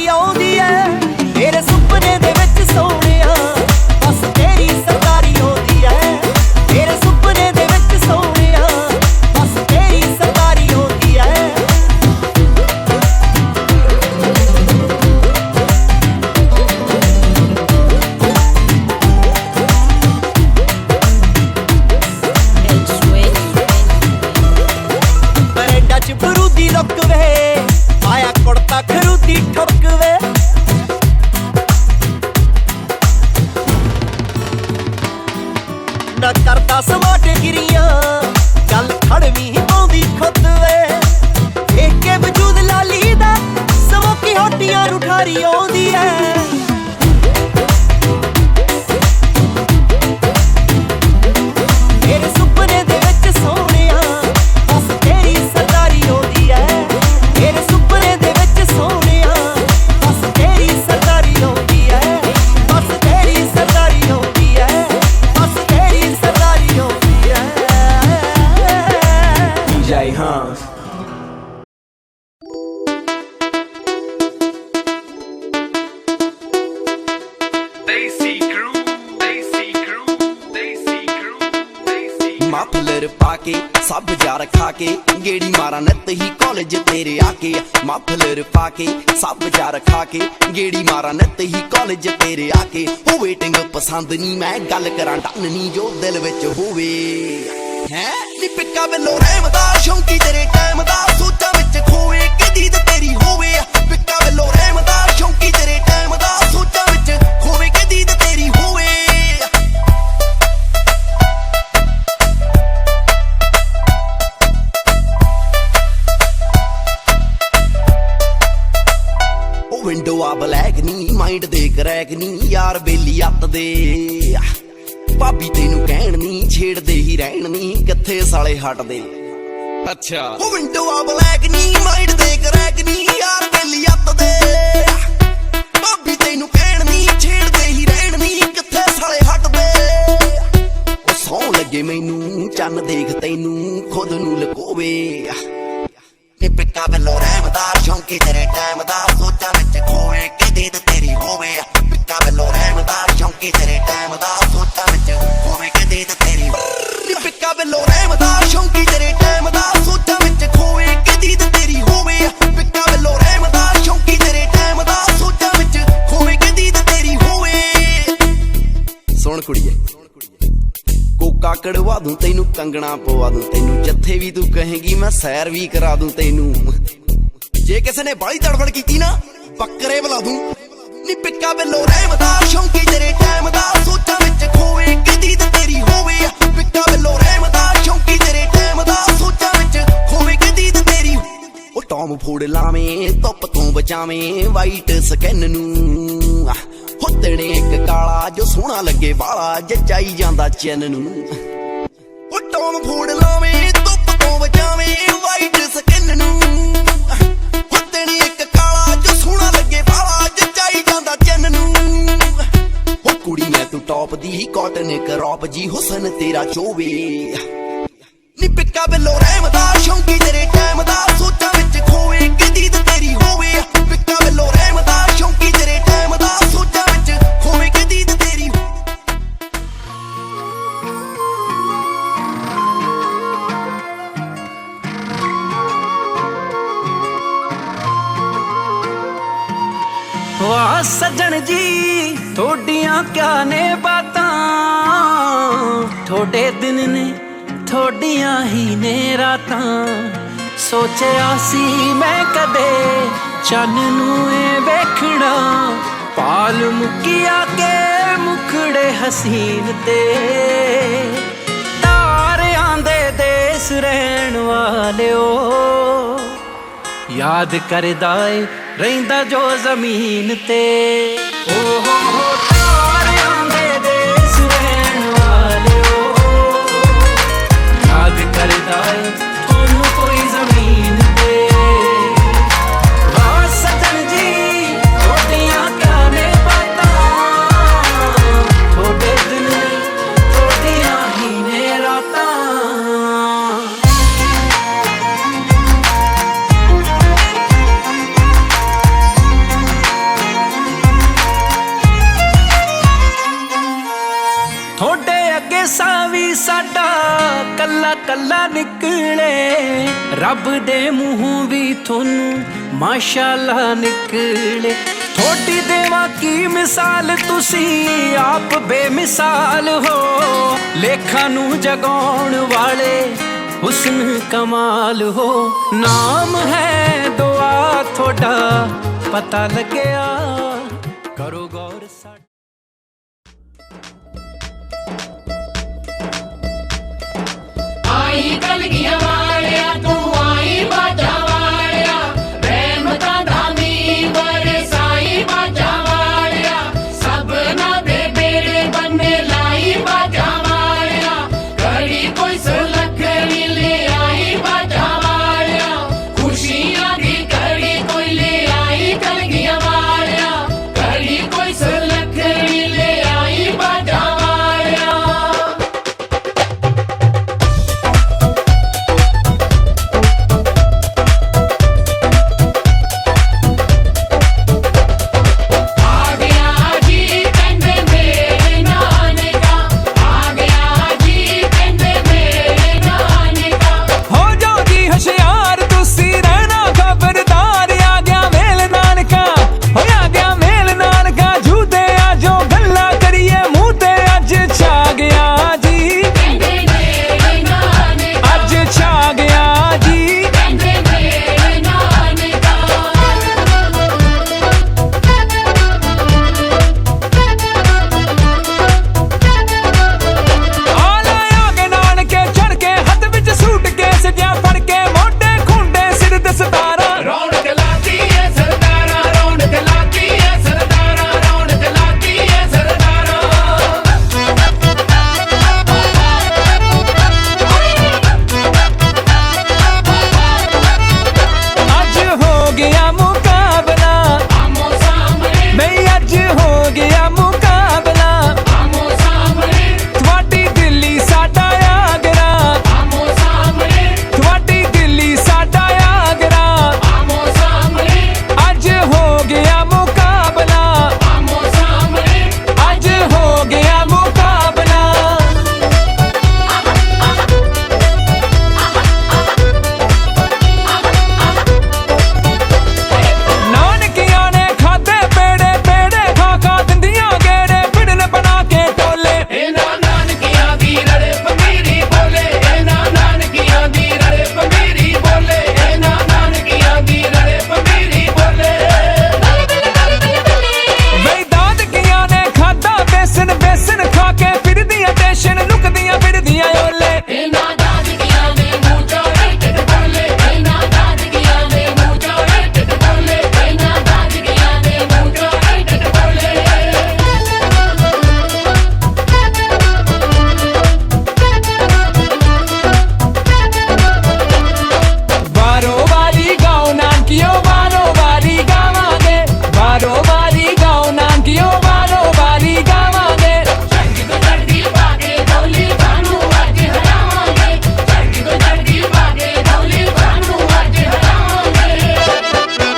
ਸਰਕਾਰੀ ਆਉਂਦੀ ਐ ਮੇਰੇ ਸੁਪਨੇ ਦੇ ਵਿੱਚ ਸੋਹਣਿਆ ਬਸ ਤੇਰੀ ਸਰਕਾਰੀ ਆਉਂਦੀ ਐ ਮੇਰੇ ਸੁਪਨੇ ਦੇ ਵਿੱਚ ਸੋਹਣਿਆ ਬਸ ਤੇਰੀ ਸਰਕਾਰੀ ਆਉਂਦੀ ਐ ਬਰੇਡਾ ਚ ਬਰੂਦੀ ਲੁੱਕ ਵੇ ਆਇਆ ਕੁੜਤਾ ਖਰੂਦੀ ਠੁੱਕ ਵੇ ਨਾ ਕਰਦਾ ਸਮਾਟ ਗਿਰੀਆਂ ਚੱਲ ਖੜਵੀਂ ਪਾਉਂਦੀ ਖੁੱਦ ਵੇ ਦੇਖ ਕੇ ਵਜੂਦ ਲਾਲੀ ਦਾ ਸਮੋਕੀ ਹੋਟੀਆਂ ਨੂੰ ਠਾਰੀ ਆਉਂਦੀ ਐ ਮੇਰੇ ਸੁਪਨੇ ਦੇ ਵਿੱਚ ਸੋਹਣਿਆ ਬਸ ਤੇਰੀ ਸਰਕਾਰੀ ਆਉਂਦੀ ਐ ਮੇਰੇ ਸੁਪਨੇ ਦੇ ਵਿੱਚ ਸੋਹਣਿਆ ਬਸ ਤੇਰੀ ਸਰਕਾਰੀ ਆਉਂਦੀ ਐ ਬਸ ਤੇਰੀ ਸਰਕਾਰੀ ਆਉਂਦੀ ਐ ਬਸ ਤੇਰੀ ਸਰਕਾਰੀ ਆਉਂਦੀ ਐ DJ Hans Desi crew, Desi crew, Desi crew, Desi muffler ਪਾ ਕੇ ਸਭ ਯਾਰ ਖਾ ਕੇ ਗੇੜੀ ਮਾਰਾਂ ਨਿੱਤ ਹੀ ਕਾਲਜ ਤੇਰੇ ਆ ਕੇ ਮਫਲਰ ਪਾ ਕੇ ਸਭ ਯਾਰ ਖਾ ਕੇ ਗੇੜੀ ਮਾਰਾਂ ਨਿੱਤ ਹੀ ਕਾਲਜ ਤੇਰੇ ਆ ਕੇ ਉਹ ਵੇਟਿੰਗ ਪਸੰਦ ਨਹੀਂ ਮੈਂ ਗੱਲ ਕਰਾਂ ਡਨ ਨਹੀਂ ਜੋ ਦਿਲ ਵਿੱਚ ਹੋਵੇ ਹੈ ਨੀ ਪਿੱਕਾ ਵੱਲੋਂ ਰਹਿਮਦਾ ਸ਼ੌਂਕੀ ਤੇਰੇ ਟਾਈਮ ਦਾ ਸੋਚਾਂ ਵਿੱਚ ਖੋਏ ਕਿ ਦੀਦ ਤੇਰੀ ਹੋਵੇ ਪਿੱਕਾ ਵੱਲੋਂ ਰਹਿਮਦਾ ਸ਼ੌਂਕੀ ਤੇਰੇ ਟਾਈਮ ਦਾ ਸੋਚਾਂ ਵਿੱਚ ਖੋਵੇ ਕਿ ਦੀਦ ਤੇਰੀ ਹੋਵੇ ਵਿੰਡੋ ਆ ਬਲੈਕ ਨੀ ਮਾਈਂਡ ਦੇ ਕਰੈਕ ਨੀ ਯਾਰ ਬੇਲੀ ਅੱਤ ਦੇ ਭਾਬੀ ਤੈਨੂੰ ਕਹਿਣ ਨੀ ਛੇੜਦੇ ਹੀ ਰਹਿਣ ਨੀ ਕਿੱਥੇ ਸਾਲੇ ਹਟਦੇ ਅੱਛਾ ਉਹ ਵਿੰਡੋ ਆ ਬਲੈਕ ਨੀ ਮਾਈਂਡ ਦੇ ਕਰੈਕ ਨੀ ਯਾਰ ਬੇਲੀ ਅੱਤ ਦੇ ਭਾਬੀ ਤੈਨੂੰ ਕਹਿਣ ਨੀ ਛੇੜਦੇ ਹੀ ਰਹਿਣ ਨੀ ਕਿੱਥੇ ਸਾਲੇ ਹਟਦੇ ਉਹ ਸੌਂ ਲੱਗੇ ਮੈਨੂੰ ਚੰਨ ਦੇਖ ਤੈਨੂੰ ਖੁਦ ਨੂੰ ਲਕੋਵੇ ਨੀ ਪਿੱਕਾ ਵੱਲੋਂ ਰਹਿਮਦਾ ਸ਼ੌਂਕੀ ਤੇਰੇ ਟਾਈਮ ਦਾ ਸੋਚਾਂ ਵਿੱਚ ਖੋਏ ਕਿ ਦੀਦ ਤੇਰੀ ਹੋਵੇ ਪਿੱਕਾ ਵੱਲੋਂ ਰਹਿਮਦਾ ਸ਼ੌਂਕੀ ਤੇਰੇ ਟਾਈਮ ਦਾ ਸੋਚਾਂ ਵਿੱਚ ਖੋਵੇ ਕਿ ਦੀਦ ਤੇਰੀ ਨੀ ਪਿੱਕਾ ਵੱਲੋਂ ਰਹਿਮਦਾ ਸ਼ੌਂਕੀ ਤੇਰੇ ਟਾਈਮ ਦਾ ਸੋਚਾਂ ਵਿੱਚ ਖੋਏ ਕਿ ਦੀਦ ਤੇਰੀ ਹੋਵੇ ਪਿੱਕਾ ਵੱਲੋਂ ਰਹਿਮਦਾ ਸ਼ੌਂਕੀ ਤੇਰੇ ਟਾਈਮ ਦਾ ਸੋਚਾਂ ਵਿੱਚ ਖੋਵੇ ਕਿ ਦੀਦ ਤੇਰੀ ਹੋਵੇ ਸੁਣ ਕੁੜੀਏ ਕੋਕਾ ਕੜਵਾ ਦੂੰ ਤੈਨੂੰ ਕੰਗਣਾ ਪਵਾ ਦੂੰ ਤੈਨੂੰ ਜਿੱਥੇ ਵੀ ਤੂੰ ਕਹੇਂਗੀ ਮੈਂ ਸੈਰ ਵੀ ਕਰਾ ਦੂੰ ਤੈਨੂੰ ਜੇ ਕਿਸੇ ਨੇ ਬਾਹਲੀ ਤੜਫੜ ਕੀਤੀ ਨਾ ਬੱਕਰੇ ਬੁਲਾ ਦੂੰ ਨੀ ਪਿੱਕਾ ਵੱਲੋਂ ਰਹਿਮਦਾ ਸ਼ੌਂਕੀ ਤੇਰੇ ਟਾਈਮ ਦਾ ਸੋਚਾਂ ਵਿੱਚ ਖੋਏ ਕਿ ਦੀਦ ਤੇਰੀ ਹੋਵੇ ਪਿੱਕਾ ਵੱਲੋਂ ਰਹਿਮਦਾ ਸ਼ੌਂਕੀ ਤੇਰੇ ਟਾਈਮ ਦਾ ਸੋਚਾਂ ਵਿੱਚ ਖੋਵੇ ਕਿ ਦੀਦ ਤੇਰੀ ਉਹ ਟੌਮ ਫੋੜ ਲਾਵੇਂ ਧੁੱਪ ਤੋਂ ਬਚਾਵੇਂ ਵਾਈਟ ਸਕਿਨ ਨੂੰ ਹੁੱਤਣੇ ਇੱਕ ਕਾਲਾ ਜੋ ਸੋਹਣਾ ਲੱਗੇ ਵਾਲਾ ਜੱਜਾਈ ਜਾਂਦਾ ਚੰਨ ਨੂੰ ਉਹ ਟੌਮ ਫੋੜ ਲਾਵੇਂ ਧੁੱਪ ਤੋਂ ਬਚਾਵੇਂ ਵਾਈਟ ਸਕਿਨ ਨੂੰ ਹੁੱਤਣੇ ਇੱਕ ਕਾਲਾ ਜੋ ਸੋਹਣਾ ਲੱਗੇ ਵਾਲਾ ਜੱਜਾਈ ਜਾਂਦਾ ਚੰਨ ਨੂੰ ਉਹ ਕੁੜੀ ਮੈਂ ਤੂੰ ਟੌਪ ਦੀ ਕਾਟਨ ਕਰੌਪ ਜੀ ਹੁਸਨ ਤੇਰਾ ਚੋਵੇ ਨੀ ਪਿੱਕਾ ਵੱਲੋਂ ਰਹਿਮਦਾ ਸ਼ੌਂਕੀ ਤੇਰੇ ਟਾਈਮ ਦਾ ਸੋਚਾਂ ਵਿੱਚ ਖੋਏ ਕਿ ਦੀਦ ਤੇਰੀ ਹੋਵੇ ਪਿੱਕਾ ਵੱਲੋਂ ਰਹਿਮਦਾ ਸ਼ੌਂਕੀ ਤੇਰੇ ਟਾਈਮ ਦਾ ਸੋਚਾਂ ਵਿੱਚ ਖੋਵੇ ਕਿ ਦੀਦ ਤੇਰੀ ਵਾਹ ਸੱਜਣ ਜੀ ਥੋਡੀਆਂ ਕਿਆ ਨੇ ਬਾਤਾਂ ਥੋੜੇ ਦਿਨ ਨੇ ਥੋਡੀਆਂ ਹੀ ਨੇ ਰਾਤਾਂ ਸੋਚਿਆ ਸੀ ਮੈਂ ਕਦੇ ਚੰਨ ਨੂੰ ਏ ਵੇਖਣਾ ਪਾਲ ਮੁੱਕਿਆ ਕੇ ਮੁਖੜੇ ਹਸੀਨ ਤੇ ਤਾਰਿਆਂ ਦੇ ਦੇਸ ਰਹਿਣ ਵਾਲਿਓ ਯਾਦ ਕਰਦਾ ਏ ਰਹਿੰਦਾ ਜੋ ਜ਼ਮੀਨ ਤੇ ਓ ਹੋ ਤਾਰਿਆਂ ਦੇ ਦੇਸ ਰਹਿਣ ਵਾਲਿਓ ਯਾਦ ਕਰਦਾ ਏ ਤੁਹਾਨੂੰ ਕੋਈ ਜ਼ਮੀਨ ਤੇ ਵਾਹ ਸੱਜਣ ਜੀ ਥੋਡੀਆਂ ਕਿਆ ਨੇ ਬਾਤਾਂ ਥੋੜੇ ਦਿਨ ਥੋਡੀਆਂ ਹੀ ਨੇ ਰਾਤਾਂ ਕੱਲਾ ਨਿਕਲੇ ਰੱਬ ਦੇ ਮੂੰਹੋਂ ਵੀ ਤੁਹਾਨੂੰ ਮਾਸ਼ਾਅੱਲਾ ਨਿਕਲੇ ਥੋੜੀ ਦੇਵਾਂ ਕੀ ਮਿਸਾਲ ਤੁਸੀਂ ਆਪ ਬੇਮਿਸਾਲ ਹੋ ਲੇਖਾਂ ਨੂੰ ਜਗਾਉਣ ਵਾਲੇ ਹੁਸਨ ਕਮਾਲ ਹੋ ਨਾਮ ਹੈ ਦੁਆ ਤੁਹਾਡਾ ਪਤਾ ਲੱਗਿਆ ਕਰੋ ਗੌਰ ਆਈ ਕਲਗੀਆਂ ਵਾਲਿਆ ਤੂੰ ਆਈ ਬਾਜਾਂ ਵਾਲਿਆ ਰਹਿਮਤਾਂ ਦਾ ਮੀਂਹ ਬਰਸਾਈ ਬਾਜਾਂ ਵਾਲਿਆ ਸਭਨਾਂ ਦੇ ਬੇੜੇ ਬੰਨੇ ਲਾਈ ਬਾਜਾਂ ਵਾਲਿਆ ਘੜੀ ਕੋਈ ਸੁਲੱਖਣੀ ਲੈ ਆਈ ਬਾਜਾਂ ਵਾਲਿਆ ਖੁਸ਼ੀਆਂ ਦੀ ਘੜੀ ਕੋਈ ਲੈ ਆਈ ਕਲਗੀਆਂ ਵਾਲਿਆ ਘੜੀ ਕੋਈ ਸੁਲੱਖਣੀ ਲੈ ਆਈ ਬਾਜਾਂ ਵਾਲਿਆ ਆ ਗਿਆ ਜੀ ਕਹਿੰਦੇ ਮੇਰੇ ਨਾਨਕਾ ਆ ਗਿਆ ਜੀ ਕਹਿੰਦੇ ਮੇਰੇ ਨਾਨਕਾ ਹੋ ਜਾਓਗੀ ਹੁਸ਼ਿਆਰ ਤੁਸੀਂ ਰਹਿਣਾ ਖਬਰਦਾਰ ਆ ਗਿਆ ਮੇਲ ਨਾਨਕਾ ਹੋਇਆ ਗਿਆ ਮੇਲ ਨਾਨਕਾ ਝੂਦੇ ਆ ਜੋ ਗੱਲਾਂ ਕਰੀਏ ਮੂੰਹ ਤੇ ਅੱਜ ਛਾ ਗਿਆ ਜੀ ਕਹਿੰਦੇ ਮੇਰੇ ਨਾਨਕਾ ਅੱਜ ਛਾ ਗਿਆ ਜੀ ਕਹਿੰਦੇ ਮੇਰੇ ਨਾਨਕਾ ਆਲਾ ਆ ਕੇ ਨਾਨਕੇ ਚੜ ਕੇ ਹੱਥ ਵਿੱਚ ਸੂਟ ਕੇ ਸਜਿਆ ਫੜ ਕੇ ਮੋਢੇ ਖੁੰਡੇ ਸਿਰ ਦਸਤਾਰਾਂ ਰੌਣਕ ਲਾਤੀ ਏ ਸਰਦਾਰਾ ਰੌਣਕ ਲਾਤੀ ਏ ਸਰਦਾਰਾ ਰੌਣਕ ਲਾਤੀ ਏ ਸਰਦਾਰਾ ਅੱਜ ਹੋ ਗਿਆ ਮੁਕਾਬਲਾ ਆਮੋ ਸਾਹਮਣੇ ਨਹੀਂ ਅੱਜ ਹੋ ਗਿਆ ਮੁਕਾਬਲਾ ਆਮੋ ਸਾਹਮਣੇ ਤੁਹਾਡੀ ਦਿੱਲੀ ਸਾਡਾ ਆਗਰਾ ਆਮੋ ਸਾਹਮਣੇ ਤੁਹਾਡੀ ਦਿੱਲੀ ਸਾਡਾ ਆਗਰਾ ਆਮੋ ਸਾਹਮਣੇ ਅੱਜ ਹੋ ਗਿਆ ਮੁਕਾਬਲਾ ਆਮੋ ਸਾਹਮਣੇ ਅੱਜ ਹੋ ਗਿਆ ਮੁਕਾਬਲਾ ਨਾਨਕੀਆਂ ਨੇ ਖਾਦੇ ਪੇੜੇ ਪੇੜੇ ਖਾ ਖਾ ਦਿੰਦੀਆਂ ਗੇੜੇ ਫਿੜਨ ਬਣਾ ਕੇ ਟੋਲੇ ਇਹਨਾਂ ਨਾਨਕੀਆਂ ਦੀ ਰੜੇ ਪੰਮੀਰੀ ਬੋਲੇ ਇਹਨਾਂ ਨਾਨਕੀਆਂ ਦੀ ਰੜੇ ਪੰਮੀਰੀ ਬੋਲੇ ਇਹਨਾਂ ਨਾਨਕੀਆਂ ਦੀ ਰੜੇ ਪੰਮੀਰੀ ਬੋਲੇ ਬਈ ਦਾਦਕੀਆਂ ਨੇ ਖਾਦਾ ਬੇਸਨ ਬੇਸਨ ਖਾ ਕੇ ਫਿਰਦੀਆਂ ਟੈਸ਼ਨ ਲੁਕਦੀਆਂ ਫਿਰਦੀਆਂ ਓਲੇ ਇਹਨਾਂ ਦਾਦਕੀਆਂ ਦੇ ਮੂੰਹ ਚੋਂ ਢਿੱਡ ਬੋਲੇ ਇਹਨਾਂ ਦਾਦਕੀਆਂ ਦੇ ਮੂੰਹ ਚੋਂ ਢਿੱਡ ਬੋਲੇ ਇਹਨਾਂ ਦਾਦਕੀਆਂ ਦੇ ਮੂੰਹ ਚੋਂ ਢਿੱਡ ਬੋਲੇ ਵਾਰੋ ਵਾਰੀ ਗਾਉ ਨਾਨਕਿਓ ਵਾਰੋ ਵਾਰੀ ਗਾਵਾਂਗੇ ਵਾਰੋ ਵਾਰੀ ਗਾਉ ਨਾਨਕਿਓ ਵਾਰੋ ਵਾਰੀ ਗਾਵਾਂਗੇ ਚੜ੍ਹਦੀ ਤੋਂ ਚੜ੍ਹਦੀ ਪਾ ਕੇ ਢੋਲੀ ਬਾਨੂੰ ਅੱਜ ਹਰਾਵਾਂਗੇ ਚੜ੍ਹਦੀ ਤੋਂ ਚੜ੍ਹਦੀ ਪਾ ਕੇ ਢੋਲੀ ਬਾਨੂੰ ਅੱਜ ਹਰਾਵਾਂਗੇ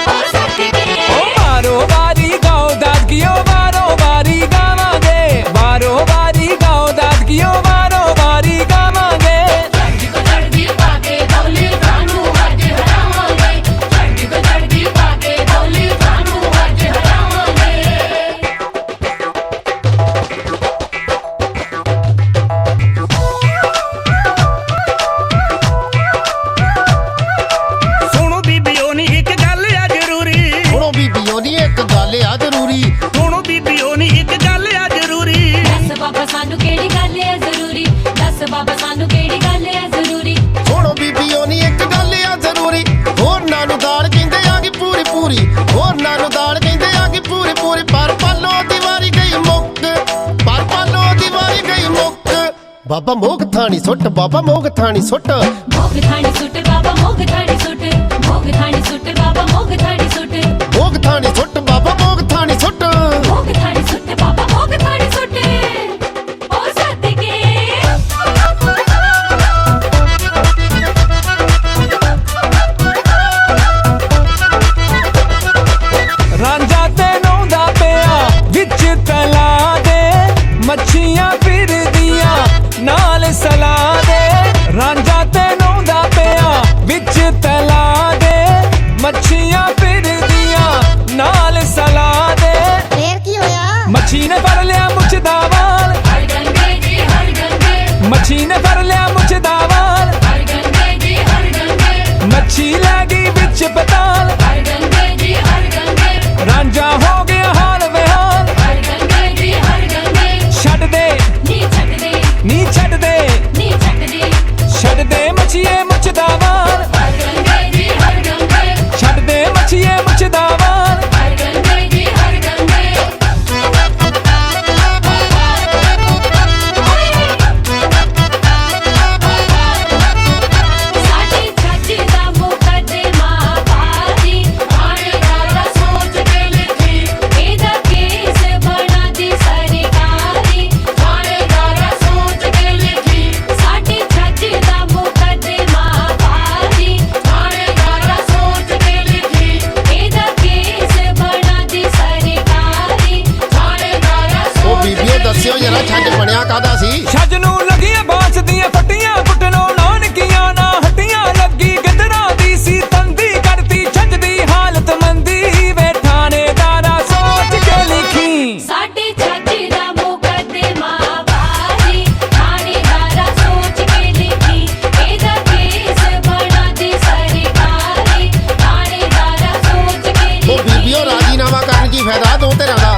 ਉਹ ਸੱਚ ਕੇ ਓ ਵਾਰੋ ਵਾਰੀ ਗਾਉ ਦਾਦਕਿਓ ਵਾਰੋ ਵਾਰੀ ਗਾਵਾਂਗੇ ਵਾਰੋ ਵਾਰੀ ਗਾਉ ਦਾਦਕਿਓ ਵਾਰੋ ਵਾਰੀ ਗਾਵਾਂਗੇ ਚੜ੍ਹਦੀ ਤੋਂ ਚੜ੍ਹਦੀ ਪਾ ਕੇ ਢੋਲੀ ਬਾਨੂੰ ਅੱਜ ਹਰਾਵਾਂਗੇ ਚੜ੍ਹਦੀ ਤੋਂ ਚੜ੍ਹਦੀ ਪਾ ਕੇ ਢੋਲੀ ਬਾਨੂੰ ਅੱਜ ਹਰਾਵਾਂਗੇ ਸੁਣੋ ਬੀਬੀਓ ਨੀ ਇੱਕ ਗੱਲ ਆ ਜ਼ਰੂਰੀ ਸੁਣੋ ਬੀਬੀਓ ਦੀ ਇੱਕ ਗੱਲ ਆ ਜ਼ਰੂਰੀ ਸੁਣੋ ਬੀਬੀਓ ਨੀ ਇੱਕ ਗੱਲ ਆ ਜ਼ਰੂਰੀ ਦੱਸ ਬਾਬਾ ਸਾਨੂੰ ਕਿਹੜੀ ਗੱਲ ਹੈ ਜ਼ਰੂਰੀ ਦੱਸ ਬਾਬਾ ਸਾਨੂੰ ਕਿਹੜੀ ਗੱਲ ਹੈ ਜ਼ਰੂਰੀ ਸੁਣੋ ਬੀਬੀਓ ਦੀ ਇੱਕ ਗੱਲ ਆ ਜ਼ਰੂਰੀ ਹੋਰਨਾਂ ਨੂੰ ਦਾਲ ਕਹਿੰਦੇ ਆ ਕਿ ਪੂਰੀ ਪੂਰੀ ਹੋਰਨਾਂ ਨੂੰ ਦਾਲ ਕਹਿੰਦੇ ਆ ਕਿ ਪੂਰੀ ਪੂਰੀ ਪਰ ਪਾਲੋ ਦੀ ਵਾਰੀ ਗਈ ਮੁੱਕ ਪਰ ਪਾਲੋ ਦੀ ਵਾਰੀ ਗਈ ਮੁੱਕ ਬਾਬਾ ਮੋਗ ਥਾਣੀ ਸੁੱਟ ਬਾਬਾ ਮੋਗ ਥਾਣੀ ਸੁੱਟ ਮੋਗ ਥਾਣੀ ਸੁੱਟ ਬਾਬਾ ਮੋਗ ਥਾਣੀ ਸੁੱਟ ਮੋਗ ਥਾਣੀ ਸੁੱਟ ਬਾਬਾ ਮੋਗ ਥਾਣੀ ਸੁੱਟ ਮੋਗ ਥਾਣੀ ਸੁੱਟ ਬਾਬਾ ਮੋਗ ਥਾਣੀ ਸੁੱਟ ਮੋਗ ਥਾਣੀ ਸੁੱਟ ਬਾਬਾ ਮੋਗ ਥਾਣੀ ਸੁੱਟ ਉਹ ਸਦਕੇ ਰਾਂਝਾ ਤੇ ਨਹਾਉਂਦਾ ਪਿਆ ਵਿੱਚ ਤਲਾ ਦੇ ਮੱਛੀਆਂ ਫਿਰਦੀਆਂ ਨਾਲ ਸਲਾ ਦੇ ਰਾਂਝਾ ਤੇਰਾ ਛੱਜ ਬਣਿਆ ਕਾਦਾ ਸੀ? ਛੱਜ ਨੂੰ ਲੱਗੀਆਂ ਬਾਂਸ ਦੀਆਂ ਫੱਟੀਆਂ ਕੁੱਟਣੋਂ ਨਾਨਕੀਆਂ ਨਾ ਹੱਟੀਆਂ ਲੱਗੀ ਗਿੱਦੜਾਂ ਦੀ ਸੀ ਤੰਦੀ ਕਰਤੀ ਛੱਜ ਦੀ ਹਾਲਤ ਮੰਦੀ ਵੇ ਥਾਣੇਦਾਰਾ ਸੋਚ ਕੇ ਲਿਖੀ ਸਾਡੇ ਛੱਜ ਦਾ ਮੁਕੱਦਮਾ ਬਾਜੀ ਥਾਣੇਦਾਰਾ ਸੋਚ ਕੇ ਲਿਖੀ ਇਹਦਾ ਕੇਸ ਬਣਾ ਦੇ ਸਰਕਾਰੀ ਥਾਣੇਦਾਰਾ ਸੋਚ ਕੇ ਉਹ ਬੀਬੀਓ ਰਾਜੀਨਾਮਾ ਕਰਨ ਕੀ ਫਾਇਦਾ ਦੋ ਧਿਰਾਂ ਦਾ?